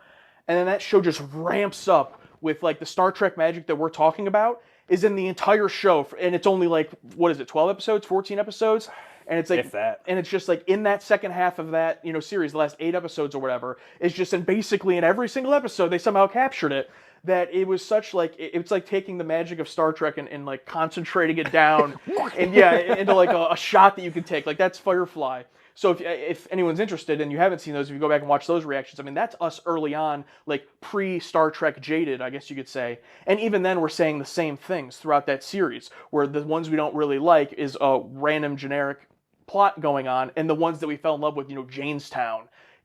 And then that show just ramps up with like the Star Trek magic that we're talking about is in the entire show, and it's only like, what is it, 12 episodes, 14 episodes? And it's like, and it's just like in that second half of that, series, the last 8 episodes or whatever, it's just, and basically in every single episode, they somehow captured it, that it was such like, it's like taking the magic of Star Trek and like concentrating it down and into like a shot that you can take. Like, that's Firefly. So if anyone's interested and you haven't seen those, if you go back and watch those reactions, I mean, that's us early on, like pre-Star Trek jaded, I guess you could say. And even then, we're saying the same things throughout that series, where the ones we don't really like is a random generic plot going on, and the ones that we fell in love with, Janestown.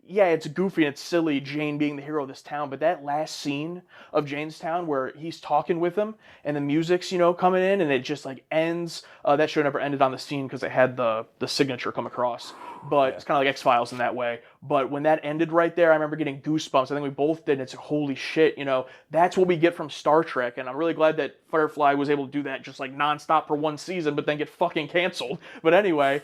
Yeah, it's goofy and it's silly, Jane being the hero of this town, but that last scene of Janestown where he's talking with him and the music's, coming in and it just like ends. That show never ended on the scene because it had the signature come across. But it's kind of like X-Files in that way. But when that ended right there, I remember getting goosebumps. I think we both did. And it's like, holy shit, that's what we get from Star Trek. And I'm really glad that Firefly was able to do that just like nonstop for one season, but then get fucking canceled. But anyway,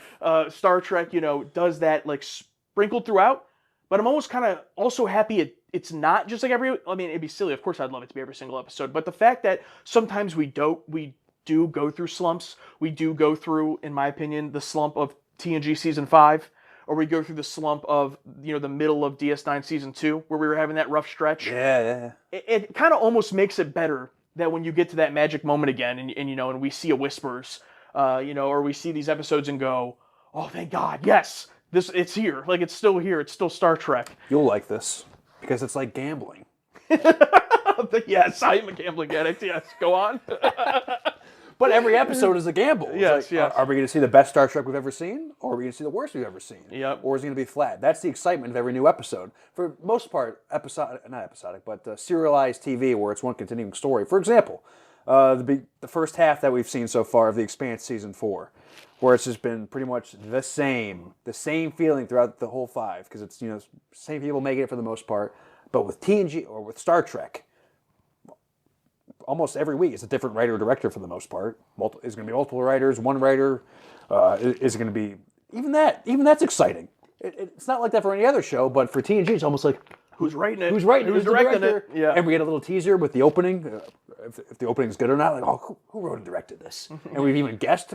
Star Trek, does that like sprinkled throughout. But I'm almost kind of also happy it's not just like it'd be silly. Of course, I'd love it to be every single episode. But the fact that sometimes we do go through slumps. We do go through, in my opinion, the slump of TNG Season 5. Or we go through the slump of, the middle of DS9 Season 2, where we were having that rough stretch. Yeah. It kind of almost makes it better that when you get to that magic moment again and we see a Whispers, or we see these episodes and go, oh, thank God, yes. It's here. Like, it's still here. It's still Star Trek. You'll like this because it's like gambling. Yes, I am a gambling addict. Yes, go on. But every episode is a gamble. Yes. Are we going to see the best Star Trek we've ever seen? Or are we going to see the worst we've ever seen? Yep. Or is it going to be flat? That's the excitement of every new episode. For most part, not episodic, but serialized TV where it's one continuing story. For example, the first half that we've seen so far of The Expanse Season 4. Where it's just been pretty much the same feeling throughout the whole 5, because it's, same people making it for the most part. But with TNG or with Star Trek, almost every week it's a different writer or director for the most part. Is going to be multiple writers, one writer. Is going to be even that's exciting. It's not like that for any other show, but for TNG it's almost like who's writing it, who's directing it. Yeah, and we get a little teaser with the opening. If the opening's good or not, like, oh, who wrote and directed this? And we've even guessed,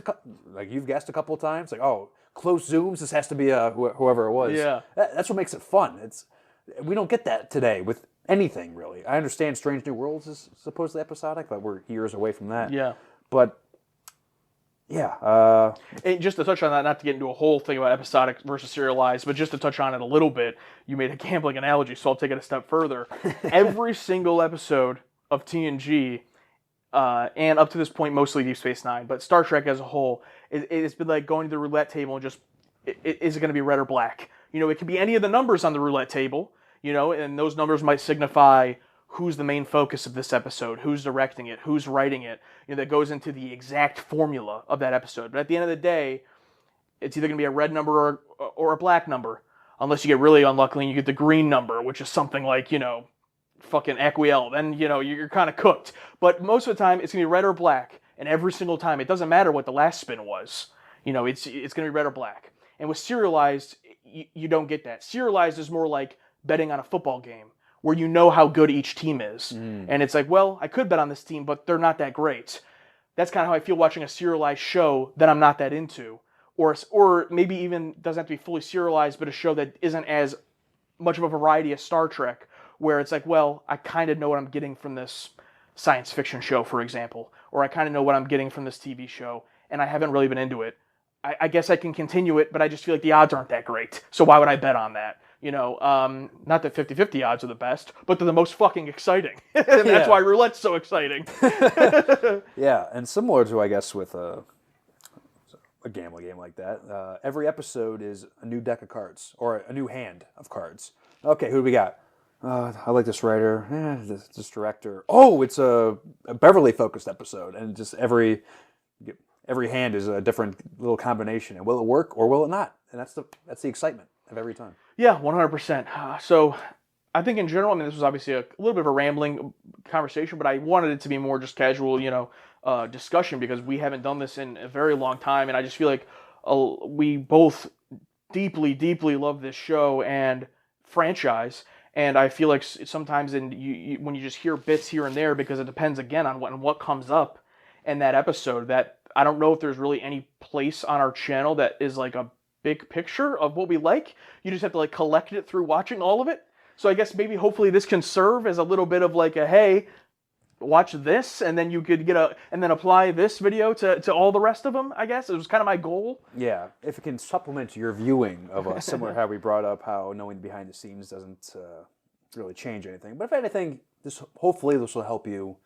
like you've guessed a couple of times, like, oh, close zooms, this has to be whoever it was. Yeah. That's what makes it fun. We don't get that today with anything, really. I understand Strange New Worlds is supposedly episodic, but we're years away from that. Yeah. But, yeah. And just to touch on that, not to get into a whole thing about episodic versus serialized, but just to touch on it a little bit, you made a gambling analogy, so I'll take it a step further. Every single episode of TNG, and up to this point, mostly Deep Space Nine, but Star Trek as a whole, it's been like going to the roulette table and just, is it going to be red or black? It could be any of the numbers on the roulette table, and those numbers might signify who's the main focus of this episode, who's directing it, who's writing it, that goes into the exact formula of that episode. But at the end of the day, it's either going to be a red number or a black number, unless you get really unlucky and you get the green number, which is something like, fucking Aquiel, then, you're kind of cooked. But most of the time, it's going to be red or black. And every single time, it doesn't matter what the last spin was. It's going to be red or black. And with serialized, you don't get that. Serialized is more like betting on a football game, where you know how good each team is. And it's like, well, I could bet on this team, but they're not that great. That's kind of how I feel watching a serialized show that I'm not that into. Or maybe even doesn't have to be fully serialized, but a show that isn't as much of a variety as Star Trek, where it's like, well, I kind of know what I'm getting from this science fiction show, for example, or I kind of know what I'm getting from this TV show, and I haven't really been into it. I guess I can continue it, but I just feel like the odds aren't that great, so why would I bet on that? Not that 50-50 odds are the best, but they're the most fucking exciting. And that's why roulette's so exciting. Yeah, and similar to, I guess, with a gambling game like that, every episode is a new deck of cards, or a new hand of cards. Okay, who do we got? I like this writer, this director. Oh, it's a Beverly-focused episode, and just every hand is a different little combination. And will it work or will it not? And that's the excitement of every time. Yeah, 100%. So I think in general, this was obviously a little bit of a rambling conversation, but I wanted it to be more just casual, discussion, because we haven't done this in a very long time, and I just feel like we both deeply, deeply love this show and franchise. And I feel like sometimes when you just hear bits here and there, because it depends again on what comes up in that episode, that I don't know if there's really any place on our channel that is like a big picture of what we like. You just have to like collect it through watching all of it. So I guess maybe hopefully this can serve as a little bit of like a, hey, watch this, and then you could and then apply this video to all the rest of them, I guess. It was kind of my goal. Yeah, if it can supplement your viewing of us, similar to how we brought up how knowing behind the scenes doesn't really change anything. But if anything, hopefully this will help you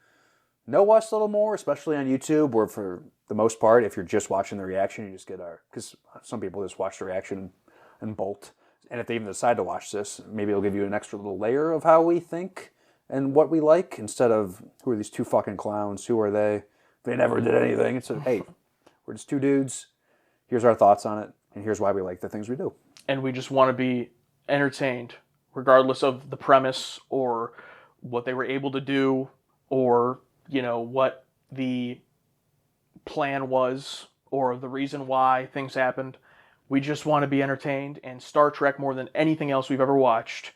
know us a little more, especially on YouTube, where for the most part, if you're just watching the reaction, you just get because some people just watch the reaction and bolt. And if they even decide to watch this, maybe it'll give you an extra little layer of how we think and what we like, instead of, who are these two fucking clowns? Who are they? They never did anything. It's hey, we're just two dudes. Here's our thoughts on it, and here's why we like the things we do. And we just want to be entertained, regardless of the premise or what they were able to do, or what the plan was, or the reason why things happened. We just want to be entertained, and Star Trek, more than anything else we've ever watched,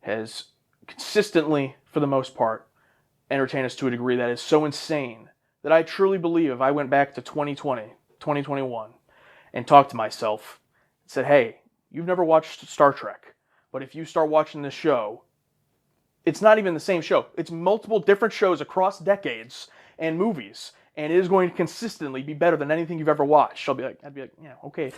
has consistently, for the most part, entertained us to a degree that is so insane that I truly believe if I went back to 2020, 2021, and talked to myself and said, hey, you've never watched Star Trek, but if you start watching this show, it's not even the same show. It's multiple different shows across decades and movies, and it is going to consistently be better than anything you've ever watched. I'd be like, yeah, okay.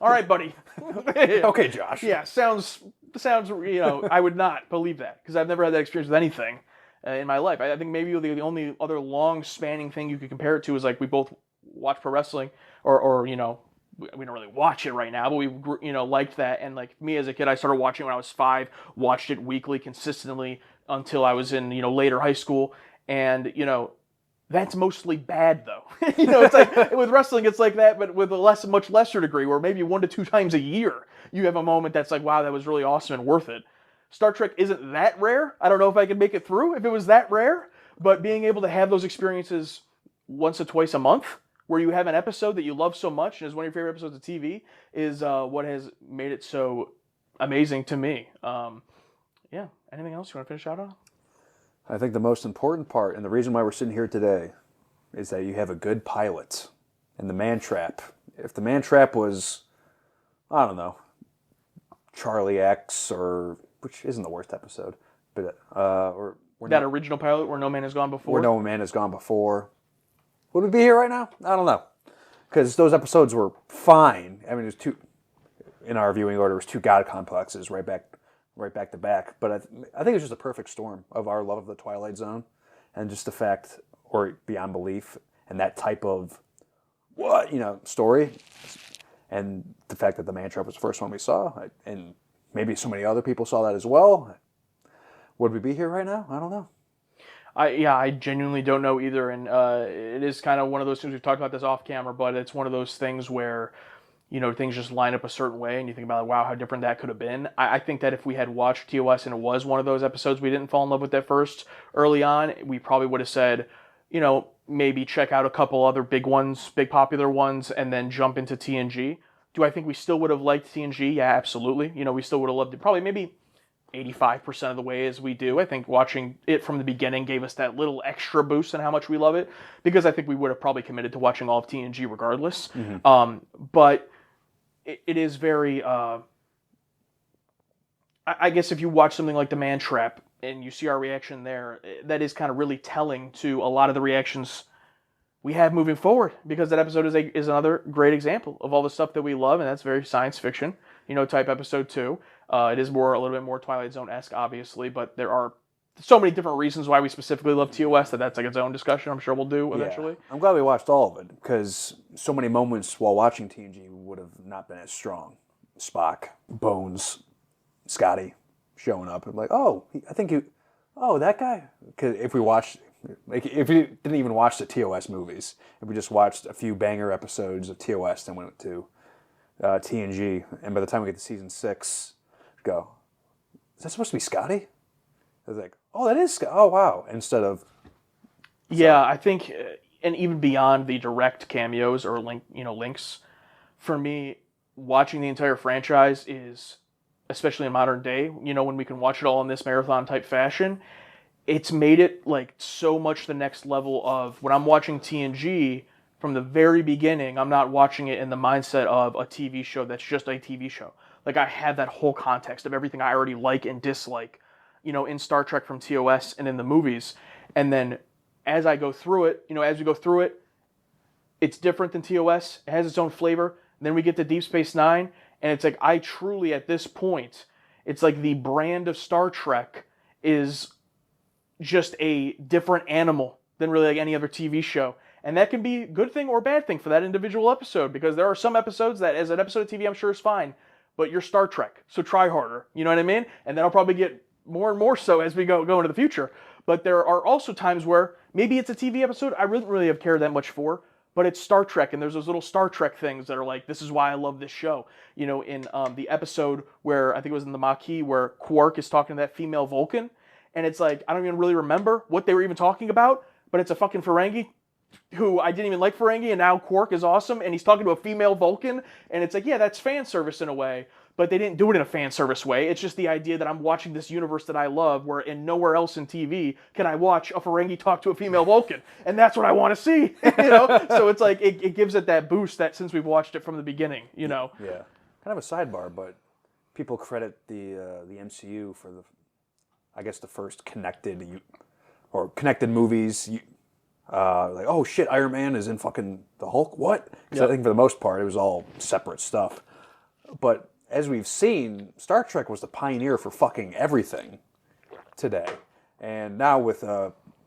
All right, buddy. Okay, Josh. Yeah, sounds, I would not believe that, because I've never had that experience with anything in my life. I think maybe the only other long-spanning thing you could compare it to is like we both watch pro wrestling, or we don't really watch it right now, but we liked that. And like me as a kid, I started watching it when I was 5, watched it weekly consistently until I was in later high school, and that's mostly bad though. It's like with wrestling, it's like that, but with a much lesser degree, where maybe 1 to 2 times a year you have a moment that's like, wow, that was really awesome and worth it. Star Trek isn't that rare. I don't know if I could make it through if it was that rare, but being able to have those experiences once or twice a month, where you have an episode that you love so much and is one of your favorite episodes of TV, is what has made it so amazing to me. Yeah. Anything else you want to finish out on? I think the most important part, and the reason why we're sitting here today, is that you have a good pilot. And the man trap. If the man trap was, I don't know, Charlie X, which isn't the worst episode, but original pilot where no man has gone before. Where no man has gone before. Would we be here right now? I don't know, because those episodes were fine. I mean, there's two in our viewing order. It was 2 god complexes right back to back. But I think it's just a perfect storm of our love of the Twilight Zone, and just the fact, or beyond belief, and that type of story, and the fact that the man trap was the first one we saw, and maybe so many other people saw that as well. Would we be here right now? I don't know. I genuinely don't know either, and it is kind of one of those things, we've talked about this off camera, but it's one of those things where things just line up a certain way, and you think about, like, wow, how different that could have been. I think that if we had watched TOS and it was one of those episodes we didn't fall in love with at first early on, we probably would have said, maybe check out a couple other big ones, big popular ones, and then jump into TNG. Do I think we still would have liked TNG? Yeah, absolutely. We still would have loved it probably maybe 85% of the way as we do. I think watching it from the beginning gave us that little extra boost in how much we love it, because I think we would have probably committed to watching all of TNG regardless. Mm-hmm. But it is very, I guess if you watch something like The Man Trap and you see our reaction there, that is kind of really telling to a lot of the reactions we have moving forward, because that episode is another great example of all the stuff that we love, and that's very science fiction, type episode too. It is a little bit more Twilight Zone-esque, obviously, but there are so many different reasons why we specifically love TOS that's like its own discussion I'm sure we'll do eventually. Yeah. I'm glad we watched all of it, because so many moments while watching TNG would have not been as strong. Spock, Bones, Scotty showing up, and like, that guy. Because if we didn't even watch the TOS movies, if we just watched a few banger episodes of TOS, then went to TNG, and by the time we get to season 6, go, is that supposed to be Scotty? I was like, oh, that is Scotty. Oh, wow. Instead of... Yeah, I think, and even beyond the direct cameos or links, for me, watching the entire franchise is, especially in modern day, when we can watch it all in this marathon type fashion, it's made it like so much the next level of when I'm watching TNG from the very beginning, I'm not watching it in the mindset of a TV show that's just a TV show. Like, I have that whole context of everything I already like and dislike, in Star Trek from TOS and in the movies. And then as I go through it, as we go through it, it's different than TOS. It has its own flavor. And then we get to Deep Space Nine, and it's like, I truly, at this point, it's like the brand of Star Trek is just a different animal than really like any other TV show. And that can be a good thing or bad thing for that individual episode, because there are some episodes that as an episode of TV I'm sure is fine, but you're Star Trek, so try harder. You know what I mean? And that'll probably get more and more so as we go into the future. But there are also times where maybe it's a TV episode I really have cared that much for, but it's Star Trek, and there's those little Star Trek things that are like, this is why I love this show. You know, in the episode where, I think it was in the Maquis, where Quark is talking to that female Vulcan, and it's like, I don't even really remember what they were even talking about, but it's a fucking Ferengi who I didn't even like Ferengi, and now Quark is awesome, and he's talking to a female Vulcan, and it's like, yeah, that's fan service in a way, but they didn't do it in a fan service way. It's just the idea that I'm watching this universe that I love, where in nowhere else in TV can I watch a Ferengi talk to a female Vulcan, and that's what I want to see, you know? So it's like, it gives it that boost that since we've watched it from the beginning, you know? Yeah. Kind of a sidebar, but people credit the MCU for I guess the first connected movies. Like, oh shit, Iron Man is in fucking the Hulk? What? Because I think for the most part it was all separate stuff. But as we've seen, Star Trek was the pioneer for fucking everything today. And now with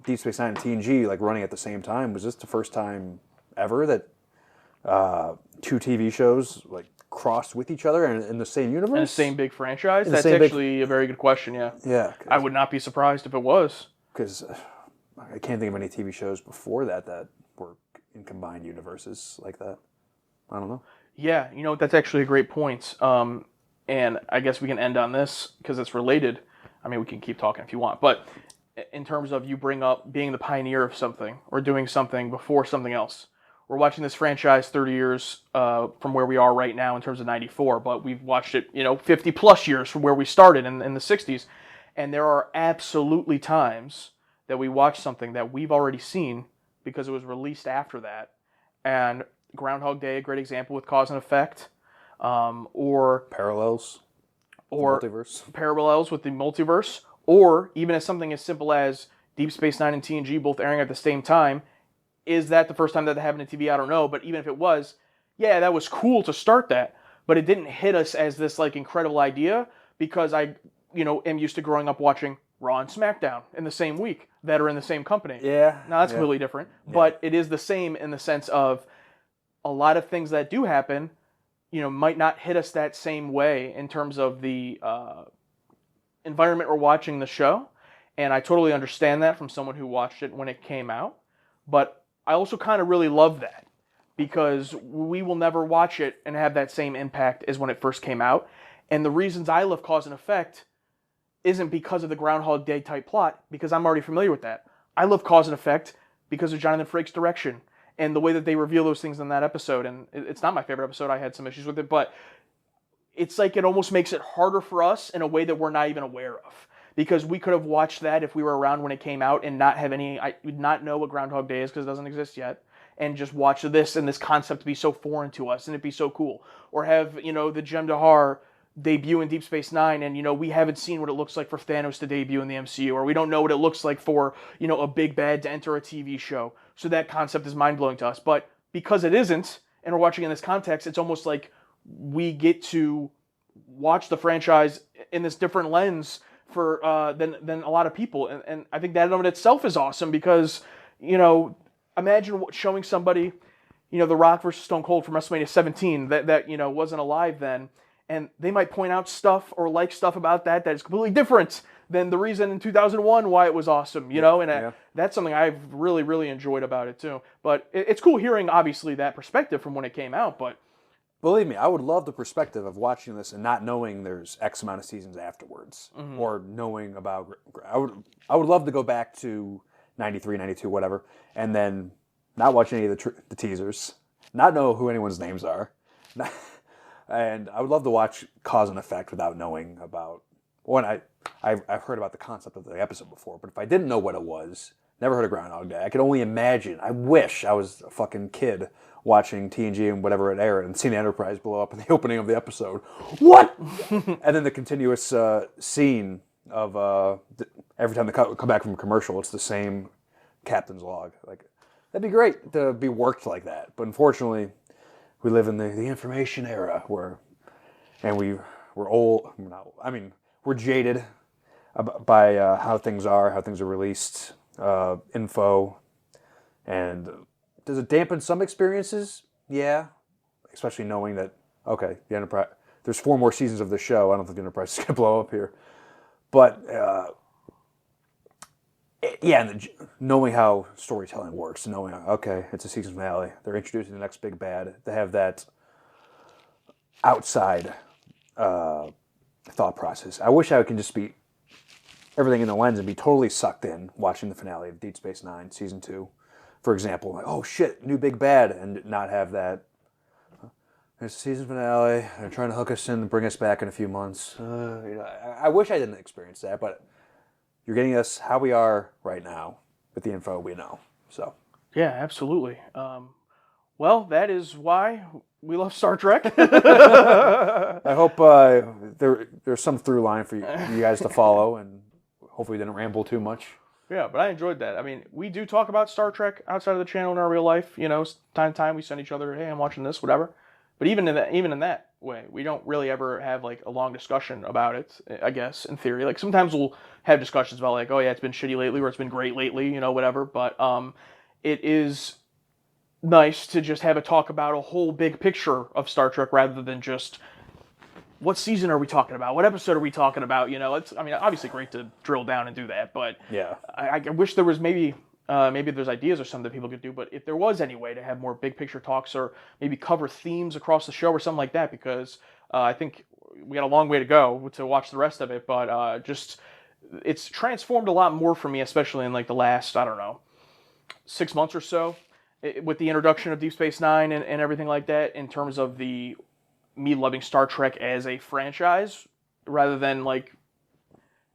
Deep Space Nine and TNG like running at the same time, was this the first time ever that two TV shows like crossed with each other in the same universe? In the same big franchise? That's actually a very good question, yeah. Yeah. I would not be surprised if it was. Because I can't think of any TV shows before that were in combined universes like that. I don't know. Yeah, you know, that's actually a great point. And I guess we can end on this because it's related. I mean, we can keep talking if you want. But in terms of you bring up being the pioneer of something or doing something before something else. We're watching this franchise 30 years from where we are right now in terms of 94, but we've watched it, 50 plus years from where we started in the 60s. And there are absolutely times that we watch something that we've already seen because it was released after that. And Groundhog Day, a great example with cause and effect. Or parallels. Or multiverse. Parallels with the multiverse. Or even as something as simple as Deep Space Nine and TNG both airing at the same time. Is that the first time that happened in TV? I don't know. But even if it was, yeah, that was cool to start that. But it didn't hit us as this like incredible idea because I, am used to growing up watching Raw and SmackDown in the same week that are in the same company. Yeah. Now that's completely different. Yeah. But it is the same in the sense of a lot of things that do happen, might not hit us that same way in terms of the environment we're watching the show. And I totally understand that from someone who watched it when it came out. But I also kind of really love that because we will never watch it and have that same impact as when it first came out. And the reasons I love cause and effect isn't because of the Groundhog Day type plot, because I'm already familiar with that. I love cause and effect because of Jonathan Frakes' direction and the way that they reveal those things in that episode. And it's not my favorite episode. I had some issues with it, but it's like it almost makes it harder for us in a way that we're not even aware of. Because we could have watched that if we were around when it came out and not have I would not know what Groundhog Day is because it doesn't exist yet. And just watch this and this concept be so foreign to us and it'd be so cool. Or have, the Jem Dahar debut in Deep Space Nine and, we haven't seen what it looks like for Thanos to debut in the MCU. Or we don't know what it looks like for, a big bad to enter a TV show. So that concept is mind-blowing to us. But because it isn't, and we're watching in this context, it's almost like we get to watch the franchise in this different lens for than a lot of people, and I think that in itself is awesome because imagine showing somebody The Rock versus Stone Cold from WrestleMania 17 that wasn't alive then, and they might point out stuff or like stuff about that is completely different than the reason in 2001 why it was awesome, that's something I've really enjoyed about it too. But it's cool hearing obviously that perspective from when it came out, but. Believe me, I would love the perspective of watching this and not knowing there's X amount of seasons afterwards, or knowing about. I would love to go back to 93, 92, whatever, and then not watch any of the teasers, not know who anyone's names are, and I would love to watch Cause and Effect without knowing about. One, I've heard about the concept of the episode before, but if I didn't know what it was, never heard of Groundhog Day, I could only imagine. I wish I was a fucking kid watching TNG and whatever it aired and seeing the Enterprise blow up in the opening of the episode. What? And then the continuous scene of every time they come back from a commercial, it's the same captain's log. Like, that'd be great to be worked like that. But unfortunately, we live in the information era we're old. We're jaded by how things are released, info. And does it dampen some experiences? Yeah, especially knowing that, okay, the Enterprise, there's 4 more seasons of the show. I don't think the Enterprise is going to blow up here. But, and knowing how storytelling works, knowing, okay, it's a season finale, they're introducing the next big bad, they have that outside thought process. I wish I could just be everything in the lens and be totally sucked in watching the finale of Deep Space Nine, Season 2, for example. Like, oh shit, new big bad, and not have that. There's the season finale. They're trying to hook us in and bring us back in a few months. I wish I didn't experience that, but you're getting us how we are right now with the info we know. So Yeah, absolutely. Well, that is why we love Star Trek. I hope there's some through line for you guys to follow, and hopefully we didn't ramble too much. Yeah, but I enjoyed that. I mean, we do talk about Star Trek outside of the channel in our real life. You know, time to time we send each other, hey, I'm watching this, whatever. But even in that way, we don't really ever have like a long discussion about it. I guess in theory, like sometimes we'll have discussions about like, oh yeah, it's been shitty lately, or it's been great lately, you know, whatever. But it is nice to just have a talk about a whole big picture of Star Trek rather than just what season are we talking about? What episode are we talking about? You know, it's, I mean, obviously great to drill down and do that, but Yeah. I wish there was maybe there's ideas or something that people could do, but if there was any way to have more big picture talks or maybe cover themes across the show or something like that, because I think we got a long way to go to watch the rest of it, but just it's transformed a lot more for me, especially in like the last, I don't know, 6 months or so, with the introduction of Deep Space Nine and everything like that, in terms of the me loving Star Trek as a franchise rather than like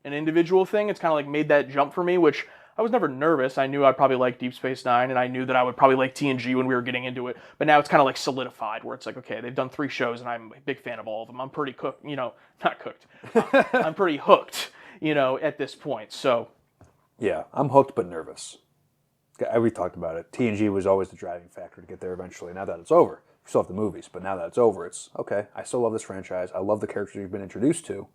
an individual thing. It's kind of like made that jump for me, which I was never nervous. I knew I'd probably like Deep Space Nine, and I knew that I would probably like TNG when we were getting into it. But now it's kind of like solidified, where it's like, okay, they've done 3 shows, and I'm a big fan of all of them. I'm pretty cooked, you know, not cooked. I'm pretty hooked, you know, at this point. So Yeah, I'm hooked but nervous. We talked about it. TNG was always the driving factor to get there eventually. Now that it's over, we still have the movies, but now that it's over, it's okay. I still love this franchise. I love the characters you've been introduced to.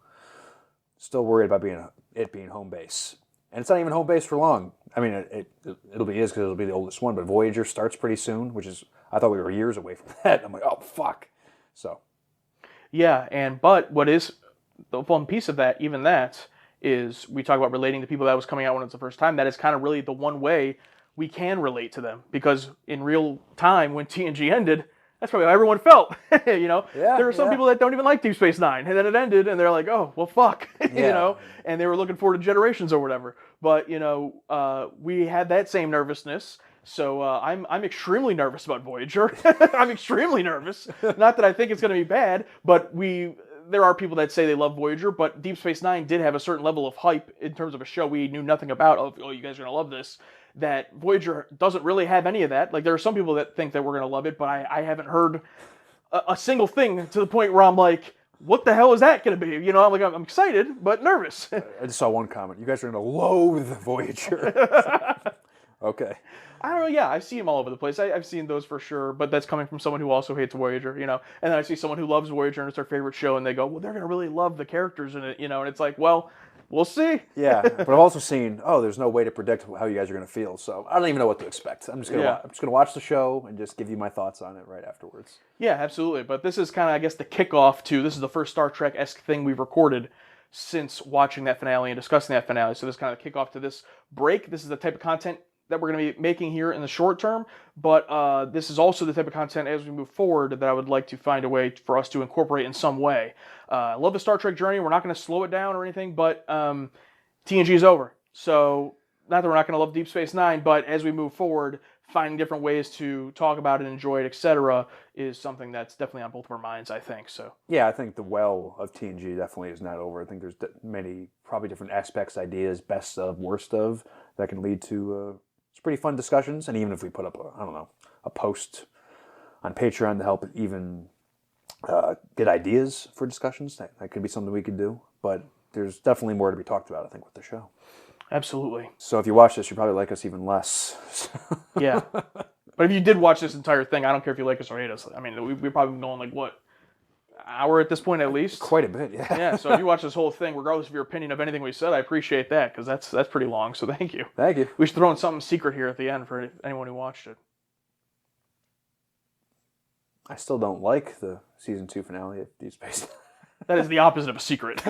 Still worried about it being home base, and it's not even home base for long. I mean, it'll be because it'll be the oldest one, but Voyager starts pretty soon, which is I thought we were years away from that. I'm like, oh fuck. So yeah, but what is the fun piece of that, even that, is we talk about relating to people that was coming out when it's the first time. That is kind of really the one way we can relate to them, because in real time when TNG ended, that's probably how everyone felt. You know, there are some people that don't even like Deep Space Nine, and then it ended, and they're like, "Oh, well, fuck," you know, and they were looking forward to Generations or whatever. But you know, we had that same nervousness, so I'm extremely nervous about Voyager. I'm extremely nervous. Not that I think it's going to be bad, but there are people that say they love Voyager, but Deep Space Nine did have a certain level of hype in terms of a show we knew nothing about. Oh, you guys are going to love this. That Voyager doesn't really have any of that. Like, there are some people that think that we're going to love it, but I haven't heard a single thing to the point where I'm like, what the hell is that going to be? You know, I'm excited, but nervous. I just saw one comment. You guys are going to loathe Voyager. Okay. I don't know, yeah, I see them all over the place. I've seen those for sure, but that's coming from someone who also hates Voyager, you know. And then I see someone who loves Voyager and it's their favorite show, and they go, well, they're going to really love the characters in it, you know. And it's like, well, we'll see. Yeah, but I've also seen, there's no way to predict how you guys are going to feel, so I don't even know what to expect. I'm just going to watch the show and just give you my thoughts on it right afterwards. Yeah, absolutely. But this is kind of, I guess, the kickoff to, this is the first Star Trek-esque thing we've recorded since watching that finale and discussing that finale. So this kind of kickoff to this break. This is the type of content that we're going to be making here in the short term, but this is also the type of content as we move forward that I would like to find a way for us to incorporate in some way. I love the Star Trek journey. We're not going to slow it down or anything, but TNG is over. So not that we're not going to love Deep Space Nine, but as we move forward, finding different ways to talk about it, enjoy it, etc., is something that's definitely on both of our minds, I think. So yeah, I think the well of TNG definitely is not over. I think there's many probably different aspects, ideas, best of, worst of, that can lead to it's pretty fun discussions. And even if we put up a post on Patreon to help even get ideas for discussions, that could be something we could do. But there's definitely more to be talked about, I think, with the show. Absolutely. So if you watch this, you probably like us even less. Yeah. But if you did watch this entire thing, I don't care if you like us or hate us. I mean, we've probably been going like, what? hour at this point at least. Quite a bit, yeah. Yeah, so if you watch this whole thing, regardless of your opinion of anything we said, I appreciate that, because that's pretty long, so thank you. Thank you. We should throw in something secret here at the end for anyone who watched it. I still don't like the season 2 finale of Deep Space. That is the opposite of a secret.